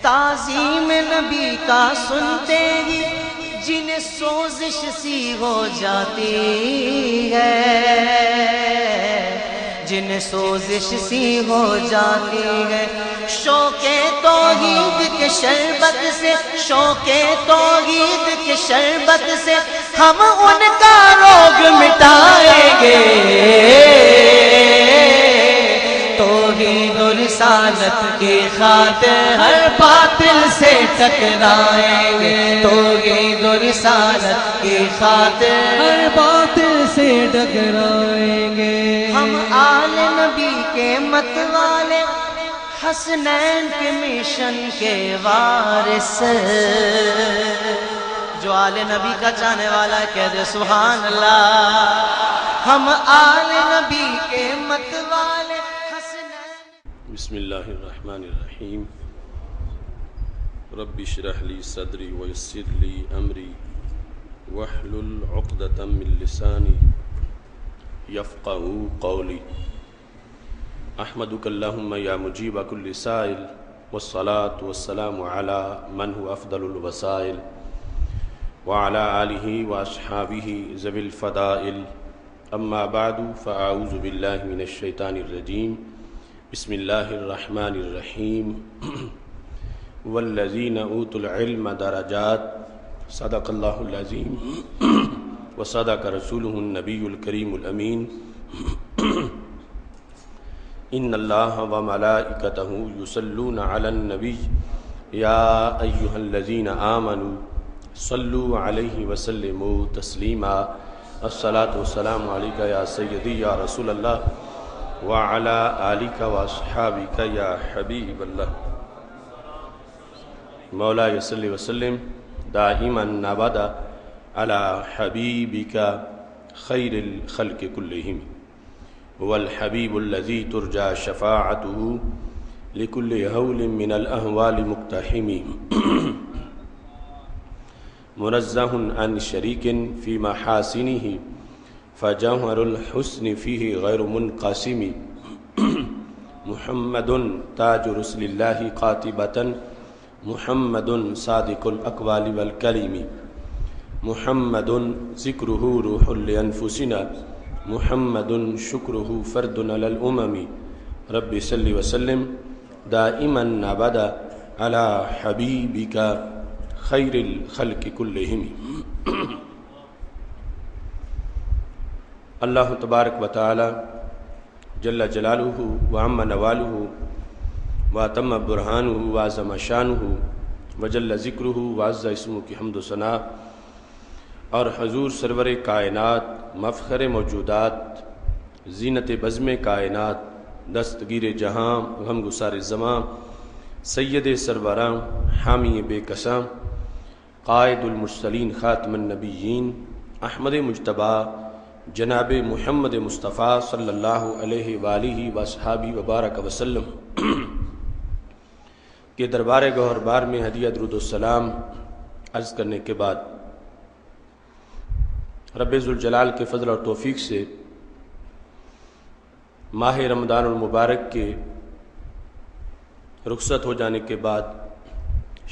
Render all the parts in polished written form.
تعظیم نبی کا سنتے ہی جنہیں سوزش سی ہو جاتی ہے، جنہیں سوزش سی ہو جاتی ہے، شوق توحید کے شربت سے، شوق توحید کے شربت سے ہم ان کا روگ مٹائیں گے، توحید و رسالت کی خاطر ہر باطل سے ٹکرائیں گے، توحید و رسالت کی خاطر ہر باطل سے ٹکرائیں گے۔ ہم آل نبی کے مت والے، حسنین کے مشن کے وارث، جو آل نبی کا چاہنے والا ہے کہہ دے سبحان اللہ۔ ہم آل نبی کے مت والے حسنین۔ بسم اللہ الرحمن الرحیم۔ رب اشرح لی صدری ویسر لی امری واحلل عقدۃ من لسانی یفقہوا قولی۔ احمدک اللہم یا مجیب کل سائل، والصلاة والسلام علی من هو افضل الوسائل، وعلی آلہ واصحابہ ذوی الفضائل، اما بعد فاعوذ باللہ من الشیطان الرجیم، بسم اللہ الرحمن الرحیم۔ والذین اوتوا العلم درجات، صدق اللہ العظیم وصدق رسولہ النبی الکریم الامین۔ ان اللہ وملائکتہ یصلون علی النبی یا ایہا الذین آمنوا صلوا علیہ وسلموا تسلیما۔ الصلاۃ والسلام علیک یا سیدی یا رسول اللہ وعلی آلک واصحابک یا حبیب اللہ۔ مولاي صل وسلم دائما ابدا على حبيبك خير الخلق كلهم، هو الحبيب الذي ترجى شفاعته لكل هول من الأهوال مقتحم، منزه عن شريك في محاسنه فجوهر الحسن فيه غير منقسم، محمد تاج رسل الله قاطبة، محمد صادق الاقوال والکلم، محمد ذکرہ روح لانفسنا، محمد شکرہ فرد علی الامم۔ رب صل وسلم دائما ابدا علی حبیبک خیر الخلق کلہم۔ اللہ تبارک و تعالی جل جلالہ وعم نوالہ واتم برہانہ وعظم شانہ وجل ذکرہ وعز اسمہ کی حمد و ثنا، اور حضور سرور کائنات، مفخر موجودات، زینت بزم کائنات، دستگیر جہاں، غم گسار زماں، سید سروراں، حامی بے کساں، قائد المرسلین، خاتم النبیین، احمد مجتبیٰ جناب محمد مصطفیٰ صلی اللہ علیہ وآلہ وصحابہ وبارک وسلم کے دربار گوہر بار میں ہدیہ درود السلام عرض کرنے کے بعد، رب ذوالجلال کے فضل اور توفیق سے ماہ رمضان المبارک کے رخصت ہو جانے کے بعد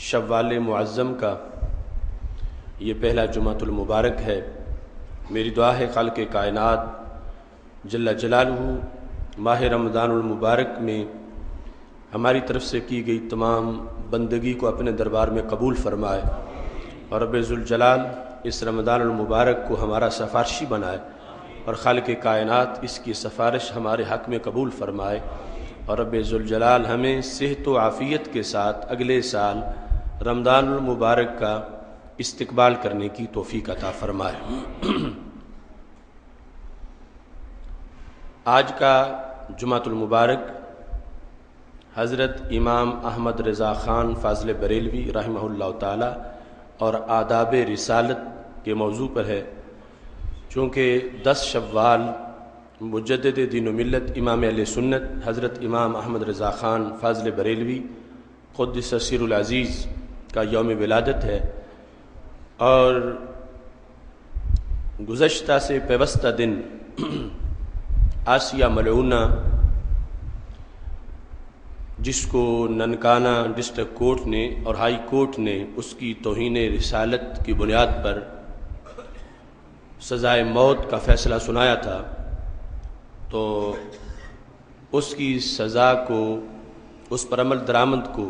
شوال معظم کا یہ پہلا جمعۃ المبارک ہے۔ میری دعا ہے خالق کائنات جل جلالہ ماہ رمضان المبارک میں ہماری طرف سے کی گئی تمام بندگی کو اپنے دربار میں قبول فرمائے، اور رب ذوالجلال اس رمضان المبارک کو ہمارا سفارشی بنائے، اور خالق کائنات اس کی سفارش ہمارے حق میں قبول فرمائے، اور رب ذوالجلال ہمیں صحت و عافیت کے ساتھ اگلے سال رمضان المبارک کا استقبال کرنے کی توفیق عطا فرمائے۔ آج کا جمعۃ المبارک حضرت امام احمد رضا خان فاضل بریلوی رحمہ اللہ تعالی اور آداب رسالت کے موضوع پر ہے، چونکہ 10 شوال مجدد دین و ملت امام اہل سنت حضرت امام احمد رضا خان فاضل بریلوی قدس سر العزیز کا یوم ولادت ہے، اور گزشتہ سے پیوستہ دن آسیہ ملعونہ جس کو ننکانہ ڈسٹرکٹ کورٹ نے اور ہائی کورٹ نے اس کی توہین رسالت کی بنیاد پر سزائے موت کا فیصلہ سنایا تھا، تو اس کی سزا کو، اس پر عمل درآمد کو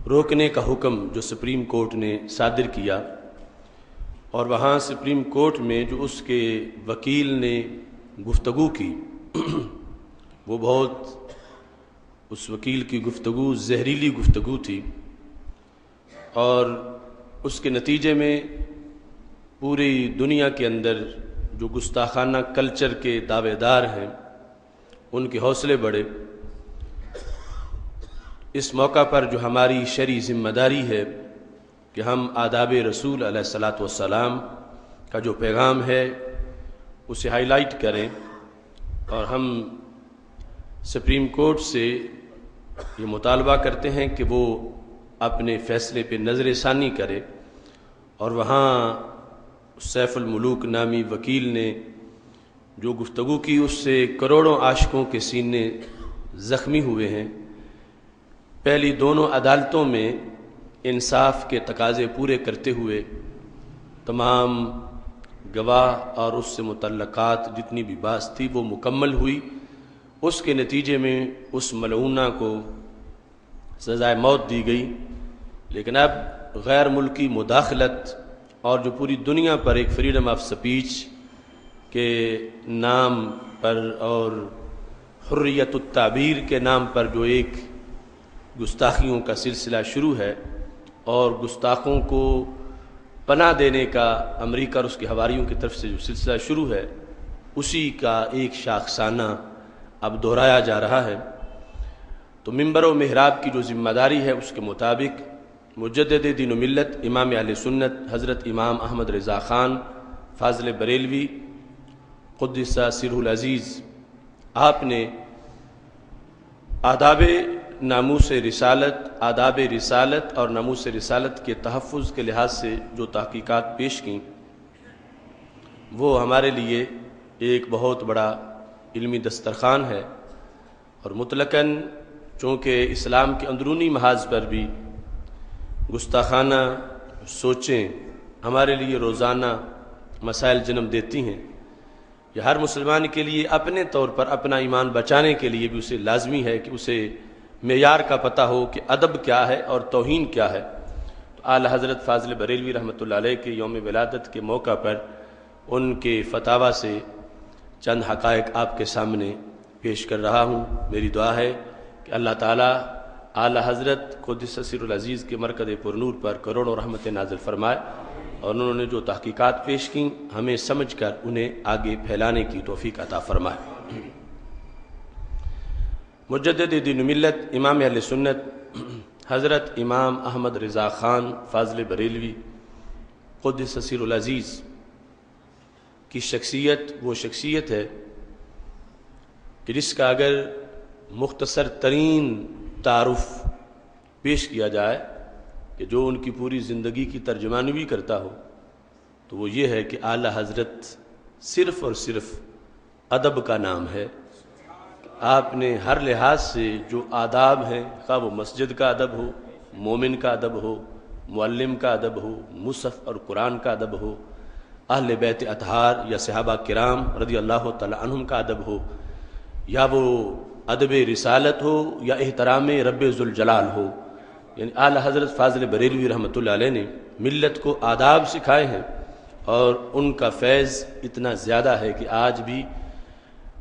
روکنے کا حکم جو سپریم کورٹ نے صادر کیا، اور وہاں سپریم کورٹ میں جو اس کے وکیل نے گفتگو کی وہ بہت، اس وکیل کی گفتگو زہریلی گفتگو تھی، اور اس کے نتیجے میں پوری دنیا کے اندر جو گستاخانہ کلچر کے دعوے دار ہیں ان کے حوصلے بڑھے۔ اس موقع پر جو ہماری شرعی ذمہ داری ہے کہ ہم آداب رسول علیہ الصلاۃ والسلام کا جو پیغام ہے اسے ہائی لائٹ کریں، اور ہم سپریم کورٹ سے یہ مطالبہ کرتے ہیں کہ وہ اپنے فیصلے پہ نظر ثانی کرے، اور وہاں سیف الملوک نامی وکیل نے جو گفتگو کی اس سے کروڑوں عاشقوں کے سینے زخمی ہوئے ہیں۔ پہلی دونوں عدالتوں میں انصاف کے تقاضے پورے کرتے ہوئے تمام گواہ اور اس سے متعلقات جتنی بھی بحث تھی وہ مکمل ہوئی۔ اس کے نتیجے میں اس ملعونہ کو سزائے موت دی گئی، لیکن اب غیر ملکی مداخلت اور جو پوری دنیا پر ایک فریڈم آف سپیچ کے نام پر اور حریت التعبیر کے نام پر جو ایک گستاخیوں کا سلسلہ شروع ہے، اور گستاخوں کو پناہ دینے کا امریکہ اور اس کے حواریوں کی طرف سے جو سلسلہ شروع ہے، اسی کا ایک شاخسانہ اب دہرایا جا رہا ہے۔ تو منبر و محراب کی جو ذمہ داری ہے اس کے مطابق مجدد دین و ملت امام اہل سنت حضرت امام احمد رضا خان فاضل بریلوی قدس سرہ العزیز، آپ نے آداب ناموس رسالت، آداب رسالت اور ناموس رسالت کے تحفظ کے لحاظ سے جو تحقیقات پیش کیں وہ ہمارے لیے ایک بہت بڑا علمی دسترخوان ہے، اور مطلقاً چونکہ اسلام کے اندرونی محاذ پر بھی گستاخانہ سوچیں ہمارے لیے روزانہ مسائل جنم دیتی ہیں، یہ ہر مسلمان کے لیے اپنے طور پر اپنا ایمان بچانے کے لیے بھی اسے لازمی ہے کہ اسے معیار کا پتہ ہو کہ ادب کیا ہے اور توہین کیا ہے۔ تو اعلیٰ حضرت فاضل بریلوی رحمۃ اللہ علیہ کے یوم ولادت کے موقع پر ان کے فتاویٰ سے چند حقائق آپ کے سامنے پیش کر رہا ہوں۔ میری دعا ہے کہ اللہ تعالیٰ اعلیٰ حضرت قدس سرہ العزیز کے مرکز پرنور پر کروڑوں رحمت نازل فرمائے، اور انہوں نے جو تحقیقات پیش کیں ہمیں سمجھ کر انہیں آگے پھیلانے کی توفیق عطا فرمائے۔ مجدد دین ملت امام اہل سنت حضرت امام احمد رضا خان فاضل بریلوی قدس سرہ العزیز کی شخصیت وہ شخصیت ہے کہ جس کا اگر مختصر ترین تعارف پیش کیا جائے کہ جو ان کی پوری زندگی کی ترجمانوی کرتا ہو تو وہ یہ ہے کہ اعلیٰ حضرت صرف اور صرف ادب کا نام ہے۔ آپ نے ہر لحاظ سے جو آداب ہیں، خواہ وہ مسجد کا ادب ہو، مومن کا ادب ہو، معلم کا ادب ہو، مصحف اور قرآن کا ادب ہو، اہل بیت اطہار یا صحابہ کرام رضی اللہ تعالی عنہم کا ادب ہو، یا وہ ادب رسالت ہو یا احترام رب ذوالجلال ہو، یعنی اعلیٰ حضرت فاضل بریلوی رحمۃ اللہ علیہ نے ملت کو آداب سکھائے ہیں، اور ان کا فیض اتنا زیادہ ہے کہ آج بھی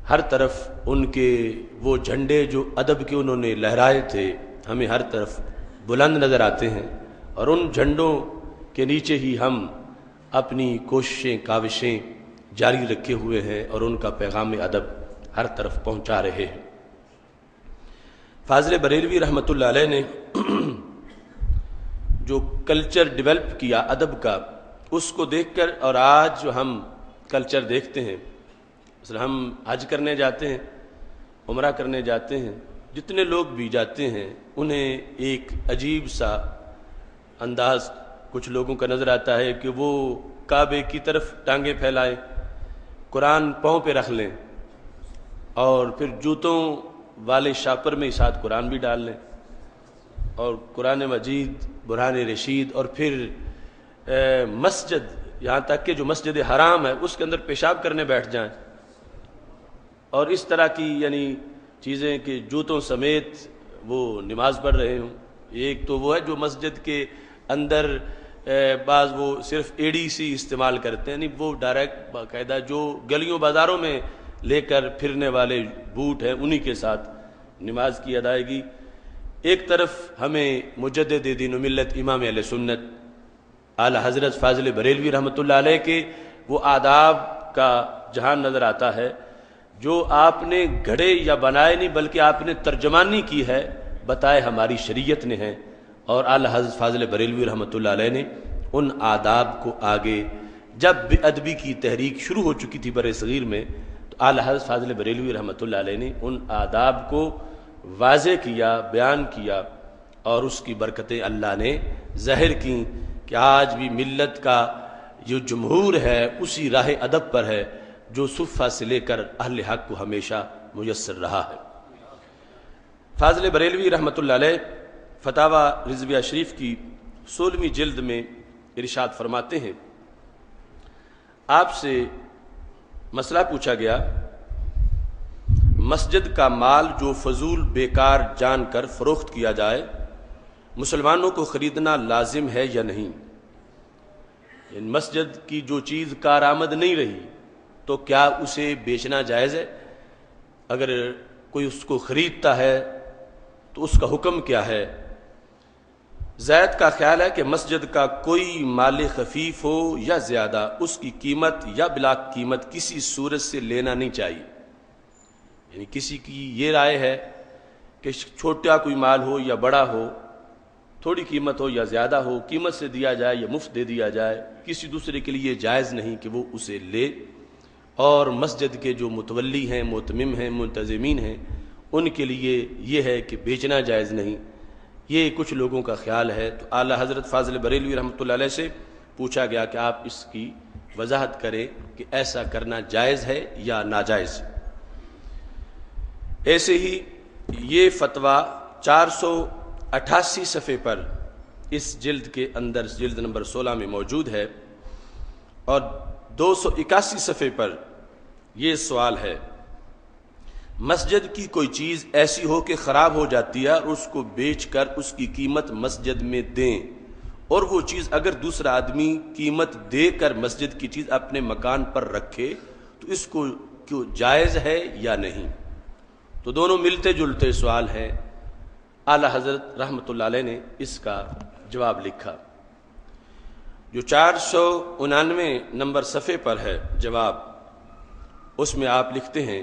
ہر طرف ان کے وہ جھنڈے جو ادب کے انہوں نے لہرائے تھے ہمیں ہر طرف بلند نظر آتے ہیں، اور ان جھنڈوں کے نیچے ہی ہم اپنی کوششیں کاوشیں جاری رکھے ہوئے ہیں اور ان کا پیغام ادب ہر طرف پہنچا رہے ہیں۔ فاضل بریلوی رحمۃ اللہ علیہ نے جو کلچر ڈیولپ کیا ادب کا، اس کو دیکھ کر، اور آج جو ہم کلچر دیکھتے ہیں، مثلا ہم حج کرنے جاتے ہیں، عمرہ کرنے جاتے ہیں، جتنے لوگ بھی جاتے ہیں انہیں ایک عجیب سا انداز کچھ لوگوں کا نظر آتا ہے کہ وہ کعبے کی طرف ٹانگیں پھیلائیں، قرآن پاؤں پہ رکھ لیں، اور پھر جوتوں والے شاپر میں ساتھ قرآن بھی ڈال لیں اور قرآن مجید، برہان رشید، اور پھر مسجد، یہاں تک کہ جو مسجد حرام ہے اس کے اندر پیشاب کرنے بیٹھ جائیں، اور اس طرح کی یعنی چیزیں کہ جوتوں سمیت وہ نماز پڑھ رہے ہوں۔ ایک تو وہ ہے جو مسجد کے اندر بعض وہ صرف ایڑی سی استعمال کرتے ہیں، یعنی وہ ڈائریکٹ باقاعدہ جو گلیوں بازاروں میں لے کر پھرنے والے بوٹ ہیں انہی کے ساتھ نماز کی ادائیگی۔ ایک طرف ہمیں مجدد دین و ملت امام اہل سنت اعلی حضرت فاضل بریلوی رحمۃ اللہ علیہ کے وہ آداب کا جہان نظر آتا ہے جو آپ نے گھڑے یا بنائے نہیں بلکہ آپ نے ترجمانی کی ہے، بتائے ہماری شریعت نے ہے، اور اعلی حضرت فاضل بریلوی رحمۃ اللہ علیہ نے ان آداب کو آگے جب بے ادبی کی تحریک شروع ہو چکی تھی بر صغیر میں، تو اعلی حضرت فاضل بریلوی رحمۃ اللہ علیہ نے ان آداب کو واضح کیا، بیان کیا، اور اس کی برکتیں اللہ نے ظاہر کی کہ آج بھی ملت کا جو جمہور ہے اسی راہ ادب پر ہے جو صفہ سے لے کر اہل حق کو ہمیشہ میسر رہا ہے۔ فاضل بریلوی رحمۃ اللہ علیہ فتاوی رضویہ شریف کی 16ویں جلد میں ارشاد فرماتے ہیں، آپ سے مسئلہ پوچھا گیا، مسجد کا مال جو فضول بیکار جان کر فروخت کیا جائے مسلمانوں کو خریدنا لازم ہے یا نہیں؟ یعنی مسجد کی جو چیز کارآمد نہیں رہی تو کیا اسے بیچنا جائز ہے؟ اگر کوئی اس کو خریدتا ہے تو اس کا حکم کیا ہے؟ زید کا خیال ہے کہ مسجد کا کوئی مال خفیف ہو یا زیادہ، اس کی قیمت یا بلا قیمت کسی صورت سے لینا نہیں چاہیے۔ یعنی کسی کی یہ رائے ہے کہ چھوٹا کوئی مال ہو یا بڑا ہو، تھوڑی قیمت ہو یا زیادہ ہو، قیمت سے دیا جائے یا مفت دے دیا جائے، کسی دوسرے کے لیے جائز نہیں کہ وہ اسے لے، اور مسجد کے جو متولی ہیں، مؤتمم ہیں، منتظمین ہیں، ان کے لیے یہ ہے کہ بیچنا جائز نہیں۔ یہ کچھ لوگوں کا خیال ہے، تو اعلیٰ حضرت فاضل بریلوی رحمۃ اللہ علیہ سے پوچھا گیا کہ آپ اس کی وضاحت کریں کہ ایسا کرنا جائز ہے یا ناجائز۔ ایسے ہی یہ فتویٰ 488 صفحے پر اس جلد کے اندر جلد نمبر 16 میں موجود ہے، اور 281 صفحے پر یہ سوال ہے، مسجد کی کوئی چیز ایسی ہو کہ خراب ہو جاتی ہے اور اس کو بیچ کر اس کی قیمت مسجد میں دیں، اور وہ چیز اگر دوسرا آدمی قیمت دے کر مسجد کی چیز اپنے مکان پر رکھے تو اس کو کیوں جائز ہے یا نہیں؟ تو دونوں ملتے جلتے سوال ہیں۔ اعلیٰ حضرت رحمۃ اللہ علیہ نے اس کا جواب لکھا، جو 499 نمبر صفحے پر ہے جواب، اس میں آپ لکھتے ہیں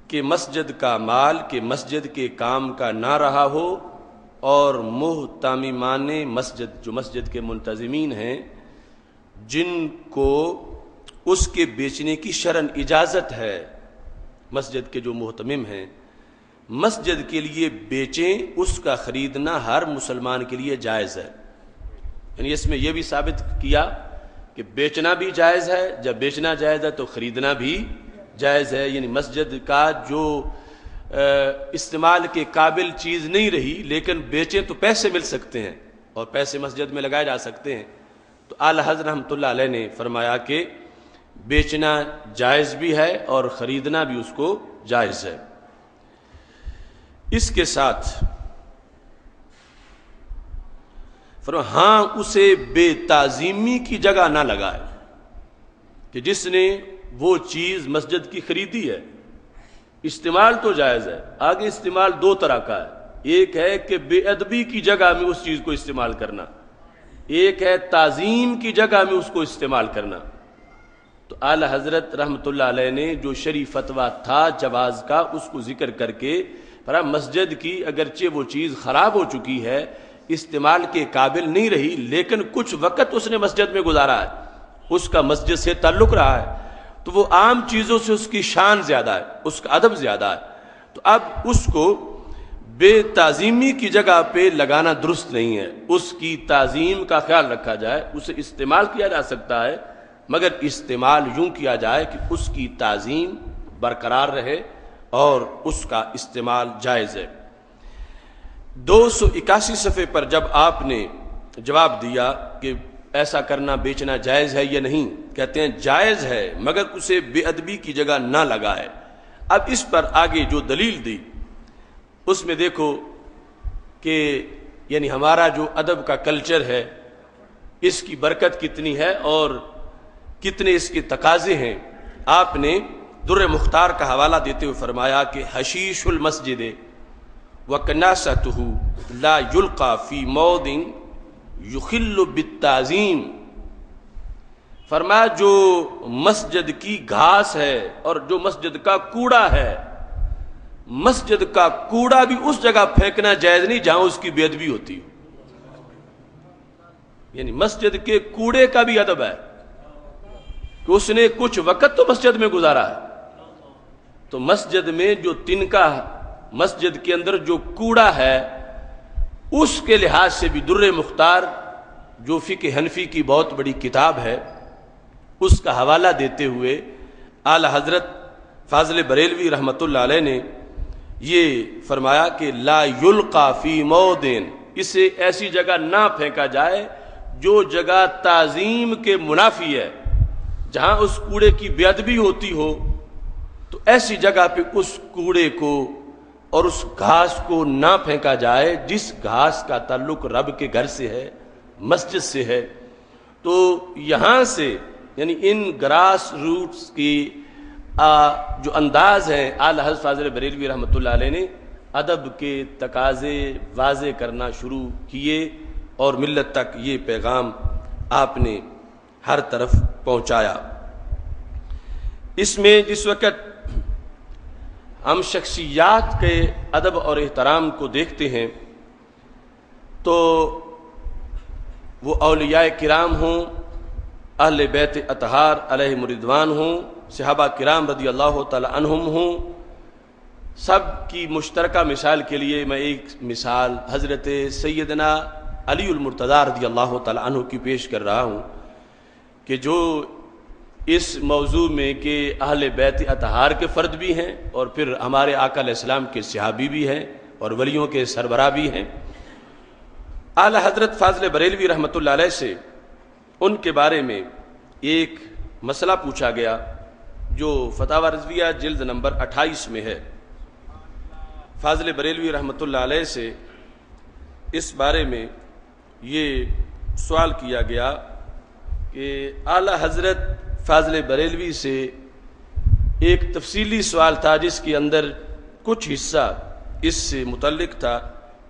کہ مسجد کا مال کہ مسجد کے کام کا نہ رہا ہو، اور محتممان مسجد جو مسجد کے منتظمین ہیں جن کو اس کے بیچنے کی شرعن اجازت ہے، مسجد کے جو محتمم ہیں مسجد کے لیے بیچیں، اس کا خریدنا ہر مسلمان کے لیے جائز ہے۔ یعنی اس میں یہ بھی ثابت کیا کہ بیچنا بھی جائز ہے، جب بیچنا جائز ہے تو خریدنا بھی جائز ہے۔ یعنی مسجد کا جو استعمال کے قابل چیز نہیں رہی لیکن بیچیں تو پیسے مل سکتے ہیں اور پیسے مسجد میں لگائے جا سکتے ہیں، تو اعلیٰ حضرت رحمۃ اللہ علیہ نے فرمایا کہ بیچنا جائز بھی ہے اور خریدنا بھی اس کو جائز ہے۔ اس کے ساتھ فرمایا ہاں اسے بے تعظیمی کی جگہ نہ لگائے، کہ جس نے وہ چیز مسجد کی خریدی ہے، استعمال تو جائز ہے، آگے استعمال دو طرح کا ہے، ایک ہے کہ بے ادبی کی جگہ میں اس چیز کو استعمال کرنا، ایک ہے تعظیم کی جگہ میں اس کو استعمال کرنا۔ تو اعلی حضرت رحمۃ اللہ علیہ نے جو شرعی فتویٰ تھا جواز کا اس کو ذکر کر کے فرمایا مسجد کی اگرچہ وہ چیز خراب ہو چکی ہے، استعمال کے قابل نہیں رہی، لیکن کچھ وقت اس نے مسجد میں گزارا ہے، اس کا مسجد سے تعلق رہا ہے، تو وہ عام چیزوں سے اس کی شان زیادہ ہے، اس کا ادب زیادہ ہے، تو اب اس کو بے تعظیمی کی جگہ پہ لگانا درست نہیں ہے، اس کی تعظیم کا خیال رکھا جائے، اسے استعمال کیا جا سکتا ہے مگر استعمال یوں کیا جائے کہ اس کی تعظیم برقرار رہے اور اس کا استعمال جائز ہے۔ 281 صفحے پر جب آپ نے جواب دیا کہ ایسا کرنا بیچنا جائز ہے یا نہیں، کہتے ہیں جائز ہے مگر اسے بے ادبی کی جگہ نہ لگائے۔ اب اس پر آگے جو دلیل دی اس میں دیکھو کہ یعنی ہمارا جو ادب کا کلچر ہے اس کی برکت کتنی ہے اور کتنے اس کے تقاضے ہیں۔ آپ نے در مختار کا حوالہ دیتے ہوئے فرمایا کہ حشیش المسجد وکناستہ لا یلقى فی موضع یخل بالتعظیم، فرمایا جو مسجد کی گھاس ہے اور جو مسجد کا کوڑا ہے، مسجد کا کوڑا بھی اس جگہ پھینکنا جائز نہیں جہاں اس کی بے ادبی ہوتی ہو۔ یعنی مسجد کے کوڑے کا بھی ادب ہے کہ اس نے کچھ وقت تو مسجد میں گزارا ہے، تو مسجد میں جو تنکا مسجد کے اندر جو کوڑا ہے اس کے لحاظ سے بھی در مختار جو فقہ حنفی کی بہت بڑی کتاب ہے اس کا حوالہ دیتے ہوئے اعلی حضرت فاضل بریلوی رحمۃ اللہ علیہ نے یہ فرمایا کہ لا یلقى فی موضع، اسے ایسی جگہ نہ پھینکا جائے جو جگہ تعظیم کے منافی ہے، جہاں اس کوڑے کی بے ادبی ہوتی ہو تو ایسی جگہ پہ اس کوڑے کو اور اس گھاس کو نہ پھینکا جائے جس گھاس کا تعلق رب کے گھر سے ہے، مسجد سے ہے۔ تو یہاں سے یعنی ان گراس روٹس کی جو انداز ہیں اعلی حضرت فاضل بریلوی رحمۃ اللہ علیہ نے ادب کے تقاضے واضح کرنا شروع کیے اور ملت تک یہ پیغام آپ نے ہر طرف پہنچایا۔ اس میں جس وقت ہم شخصیات کے ادب اور احترام کو دیکھتے ہیں تو وہ اولیاء کرام ہوں، اہل بیت اطہار علیہم الرضوان ہوں، صحابہ کرام رضی اللہ تعالی عنہم ہوں، سب کی مشترکہ مثال کے لیے میں ایک مثال حضرت سیدنا علی المرتضیٰ رضی اللہ تعالی عنہ کی پیش کر رہا ہوں کہ جو اس موضوع میں کہ اہل بیت اطہار کے فرد بھی ہیں اور پھر ہمارے آقا علیہ السلام کے صحابی بھی ہیں اور ولیوں کے سربراہ بھی ہیں۔ اعلی حضرت فاضل بریلوی رحمۃ اللہ علیہ سے ان کے بارے میں ایک مسئلہ پوچھا گیا جو فتاوی رضویہ جلد نمبر 28 میں ہے۔ فاضل بریلوی رحمۃ اللہ علیہ سے اس بارے میں یہ سوال کیا گیا کہ اعلی حضرت فاضل بریلوی سے ایک تفصیلی سوال تھا جس کے اندر کچھ حصہ اس سے متعلق تھا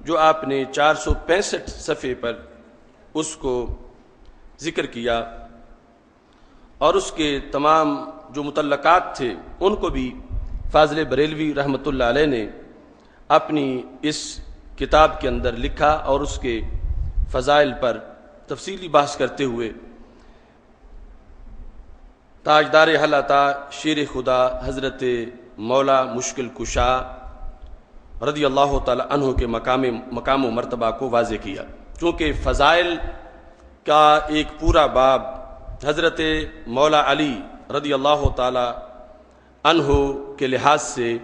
جو آپ نے 465 صفحے پر اس کو ذکر کیا اور اس کے تمام جو متعلقات تھے ان کو بھی فاضل بریلوی رحمۃ اللہ علیہ نے اپنی اس کتاب کے اندر لکھا اور اس کے فضائل پر تفصیلی بحث کرتے ہوئے تاجدار حل عطا شیر خدا حضرت مولا مشکل کشا رضی اللہ تعالی عنہ کے مقام و مرتبہ کو واضح کیا۔ چونکہ فضائل کا ایک پورا باب حضرت مولا علی رضی اللہ تعالی عنہ کے لحاظ سے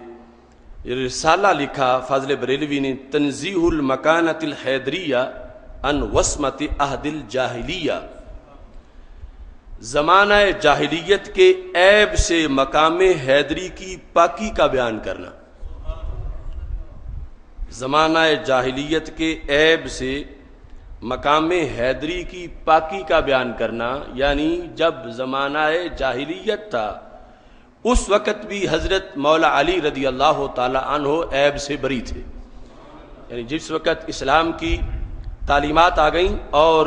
رسالہ لکھا فاضل بریلوی نے، تنزیہ المکانۃ الحیدریہ عن وصمۃ عہد الجاہلیہ، زمانہ جاہلیت کے عیب سے مقام حیدری کی پاکی کا بیان کرنا۔ زمانہ جاہلیت کے عیب سے مقام حیدری کی پاکی کا بیان کرنا، یعنی جب زمانہ جاہلیت تھا اس وقت بھی حضرت مولا علی رضی اللہ تعالی عنہ عیب سے بری تھے۔ یعنی جس وقت اسلام کی تعلیمات آ گئیں اور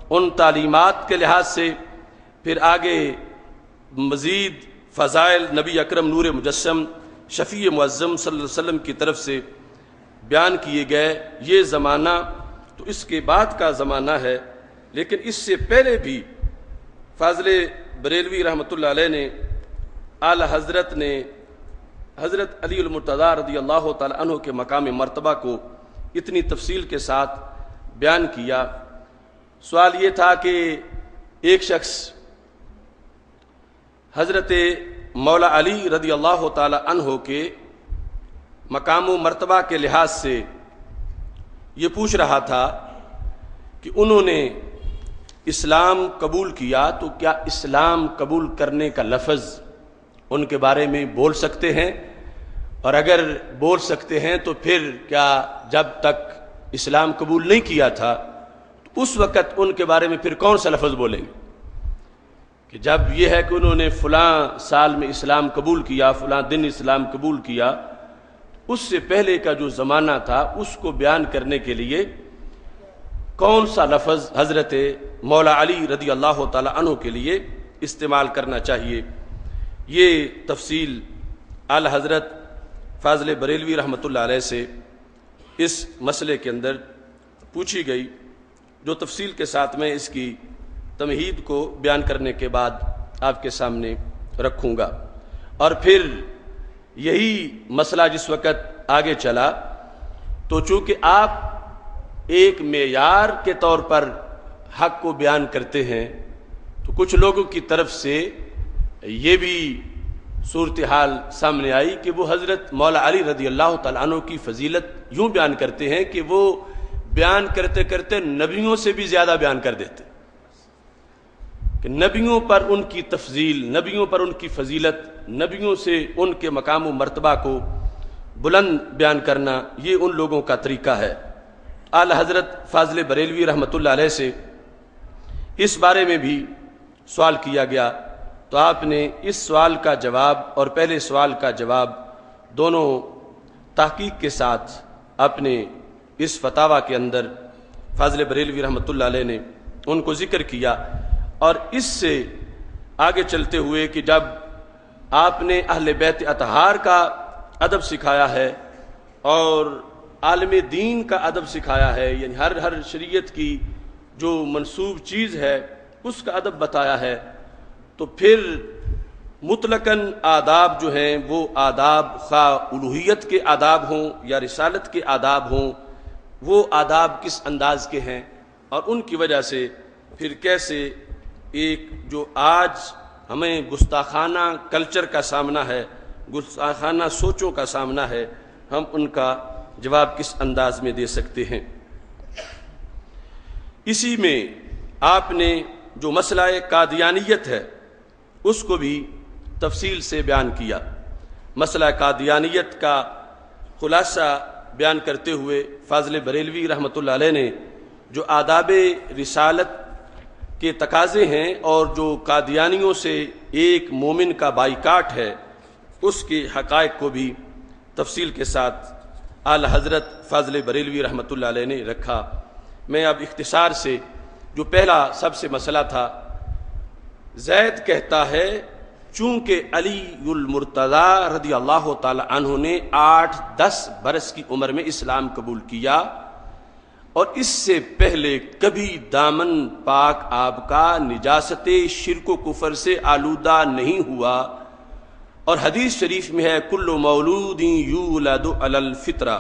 ان تعلیمات کے لحاظ سے پھر آگے مزید فضائل نبی اکرم نور مجسم شفیع معظم صلی اللہ علیہ وسلم کی طرف سے بیان کیے گئے، یہ زمانہ تو اس کے بعد کا زمانہ ہے، لیکن اس سے پہلے بھی فاضل بریلوی رحمۃ اللہ علیہ نے اعلی حضرت نے حضرت علی المرتضیٰ رضی اللہ تعالی عنہ کے مقام مرتبہ کو اتنی تفصیل کے ساتھ بیان کیا۔ سوال یہ تھا کہ ایک شخص حضرت مولا علی رضی اللہ تعالی عنہ کے مقام و مرتبہ کے لحاظ سے یہ پوچھ رہا تھا کہ انہوں نے اسلام قبول کیا تو کیا اسلام قبول کرنے کا لفظ ان کے بارے میں بول سکتے ہیں، اور اگر بول سکتے ہیں تو پھر کیا جب تک اسلام قبول نہیں کیا تھا تو اس وقت ان کے بارے میں پھر کون سا لفظ بولیں گے؟ کہ جب یہ ہے کہ انہوں نے فلاں سال میں اسلام قبول کیا، فلاں دن اسلام قبول کیا، اس سے پہلے کا جو زمانہ تھا اس کو بیان کرنے کے لیے کون سا لفظ حضرت مولا علی رضی اللہ تعالی عنہ کے لیے استعمال کرنا چاہیے؟ یہ تفصیل اعلی حضرت فاضل بریلوی رحمۃ اللہ علیہ سے اس مسئلے کے اندر پوچھی گئی، جو تفصیل کے ساتھ میں اس کی تمہید کو بیان کرنے کے بعد آپ کے سامنے رکھوں گا۔ اور پھر یہی مسئلہ جس وقت آگے چلا تو چونکہ آپ ایک معیار کے طور پر حق کو بیان کرتے ہیں تو کچھ لوگوں کی طرف سے یہ بھی صورتحال سامنے آئی کہ وہ حضرت مولا علی رضی اللہ تعالیٰ عنہ کی فضیلت یوں بیان کرتے ہیں کہ وہ بیان کرتے کرتے نبیوں سے بھی زیادہ بیان کر دیتے، کہ نبیوں پر ان کی تفضیل، نبیوں پر ان کی فضیلت، نبیوں سے ان کے مقام و مرتبہ کو بلند بیان کرنا یہ ان لوگوں کا طریقہ ہے۔ اعلی حضرت فاضل بریلوی رحمۃ اللہ علیہ سے اس بارے میں بھی سوال کیا گیا تو آپ نے اس سوال کا جواب اور پہلے سوال کا جواب دونوں تحقیق کے ساتھ اپنے اس فتاویٰ کے اندر فاضل بریلوی رحمۃ اللہ علیہ نے ان کو ذکر کیا، اور اس سے آگے چلتے ہوئے کہ جب آپ نے اہل بیت اطہار کا ادب سکھایا ہے اور عالم دین کا ادب سکھایا ہے، یعنی ہر شریعت کی جو منسوب چیز ہے اس کا ادب بتایا ہے، تو پھر مطلقاً آداب جو ہیں وہ آداب خواہ الوہیت کے آداب ہوں یا رسالت کے آداب ہوں، وہ آداب کس انداز کے ہیں، اور ان کی وجہ سے پھر کیسے ایک جو آج ہمیں گستاخانہ کلچر کا سامنا ہے، گستاخانہ سوچوں کا سامنا ہے، ہم ان کا جواب کس انداز میں دے سکتے ہیں۔ اسی میں آپ نے جو مسئلہ قادیانیت ہے اس کو بھی تفصیل سے بیان کیا۔ مسئلہ قادیانیت کا خلاصہ بیان کرتے ہوئے فاضل بریلوی رحمۃ اللہ علیہ نے جو آداب رسالت کے تقاضے ہیں اور جو قادیانیوں سے ایک مومن کا بائیکاٹ ہے اس کے حقائق کو بھی تفصیل کے ساتھ اعلی حضرت فاضل بریلوی رحمۃ اللہ علیہ نے رکھا۔ میں اب اختصار سے جو پہلا سب سے مسئلہ تھا، زید کہتا ہے چونکہ علی المرتضیٰ رضی اللہ تعالی عنہ نے 8-10 برس کی عمر میں اسلام قبول کیا اور اس سے پہلے کبھی دامن پاک آپ کا نجاست شرک و کفر سے آلودہ نہیں ہوا، اور حدیث شریف میں ہے کل مولود یولد علی الفطرہ،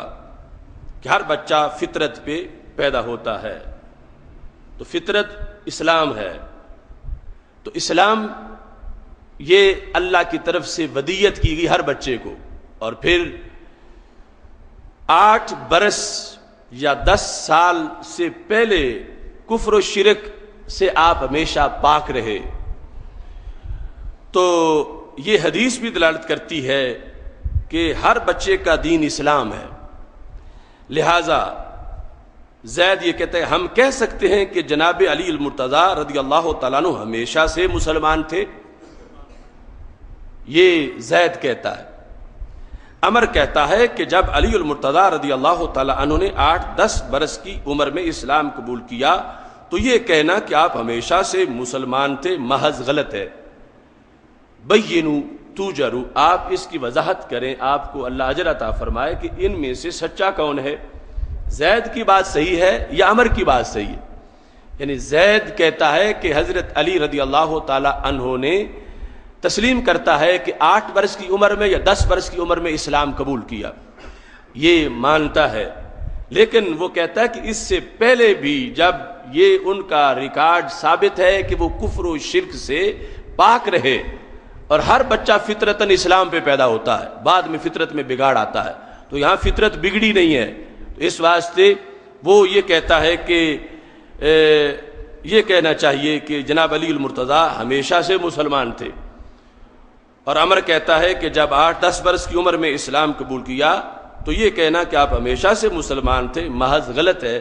کہ ہر بچہ فطرت پہ پیدا ہوتا ہے، تو فطرت اسلام ہے، تو اسلام یہ اللہ کی طرف سے ودیت کی گئی ہر بچے کو، اور پھر 8 برس یا 10 سال سے پہلے کفر و شرک سے آپ ہمیشہ پاک رہے، تو یہ حدیث بھی دلالت کرتی ہے کہ ہر بچے کا دین اسلام ہے۔ لہذا زید یہ کہتے ہیں ہم کہہ سکتے ہیں کہ جناب علی المرتضیٰ رضی اللہ تعالیٰ عنہ ہمیشہ سے مسلمان تھے، یہ زید کہتا ہے۔ عمر کہتا ہے کہ جب علی المرتضیٰ رضی اللہ تعالیٰ عنہ نے 8-10 برس کی عمر میں اسلام قبول کیا تو یہ کہنا کہ آپ ہمیشہ سے مسلمان تھے محض غلط ہے۔ بینوا توجروا، آپ اس کی وضاحت کریں، آپ کو اللہ اجر عطا فرمائے کہ ان میں سے سچا کون ہے، زید کی بات صحیح ہے یا عمر کی بات صحیح ہے؟ یعنی زید کہتا ہے کہ حضرت علی رضی اللہ تعالی عنہ نے تسلیم کرتا ہے کہ 8 برس کی عمر میں یا 10 برس کی عمر میں اسلام قبول کیا، یہ مانتا ہے، لیکن وہ کہتا ہے کہ اس سے پہلے بھی جب یہ ان کا ریکارڈ ثابت ہے کہ وہ کفر و شرک سے پاک رہے، اور ہر بچہ فطرتاً اسلام پہ پیدا ہوتا ہے، بعد میں فطرت میں بگاڑ آتا ہے، تو یہاں فطرت بگڑی نہیں ہے. تو اس واسطے وہ یہ کہتا ہے کہ یہ کہنا چاہیے کہ جناب علی المرتضیٰ ہمیشہ سے مسلمان تھے. اور عمر کہتا ہے کہ جب 8-10 برس کی عمر میں اسلام قبول کیا تو یہ کہنا کہ آپ ہمیشہ سے مسلمان تھے محض غلط ہے.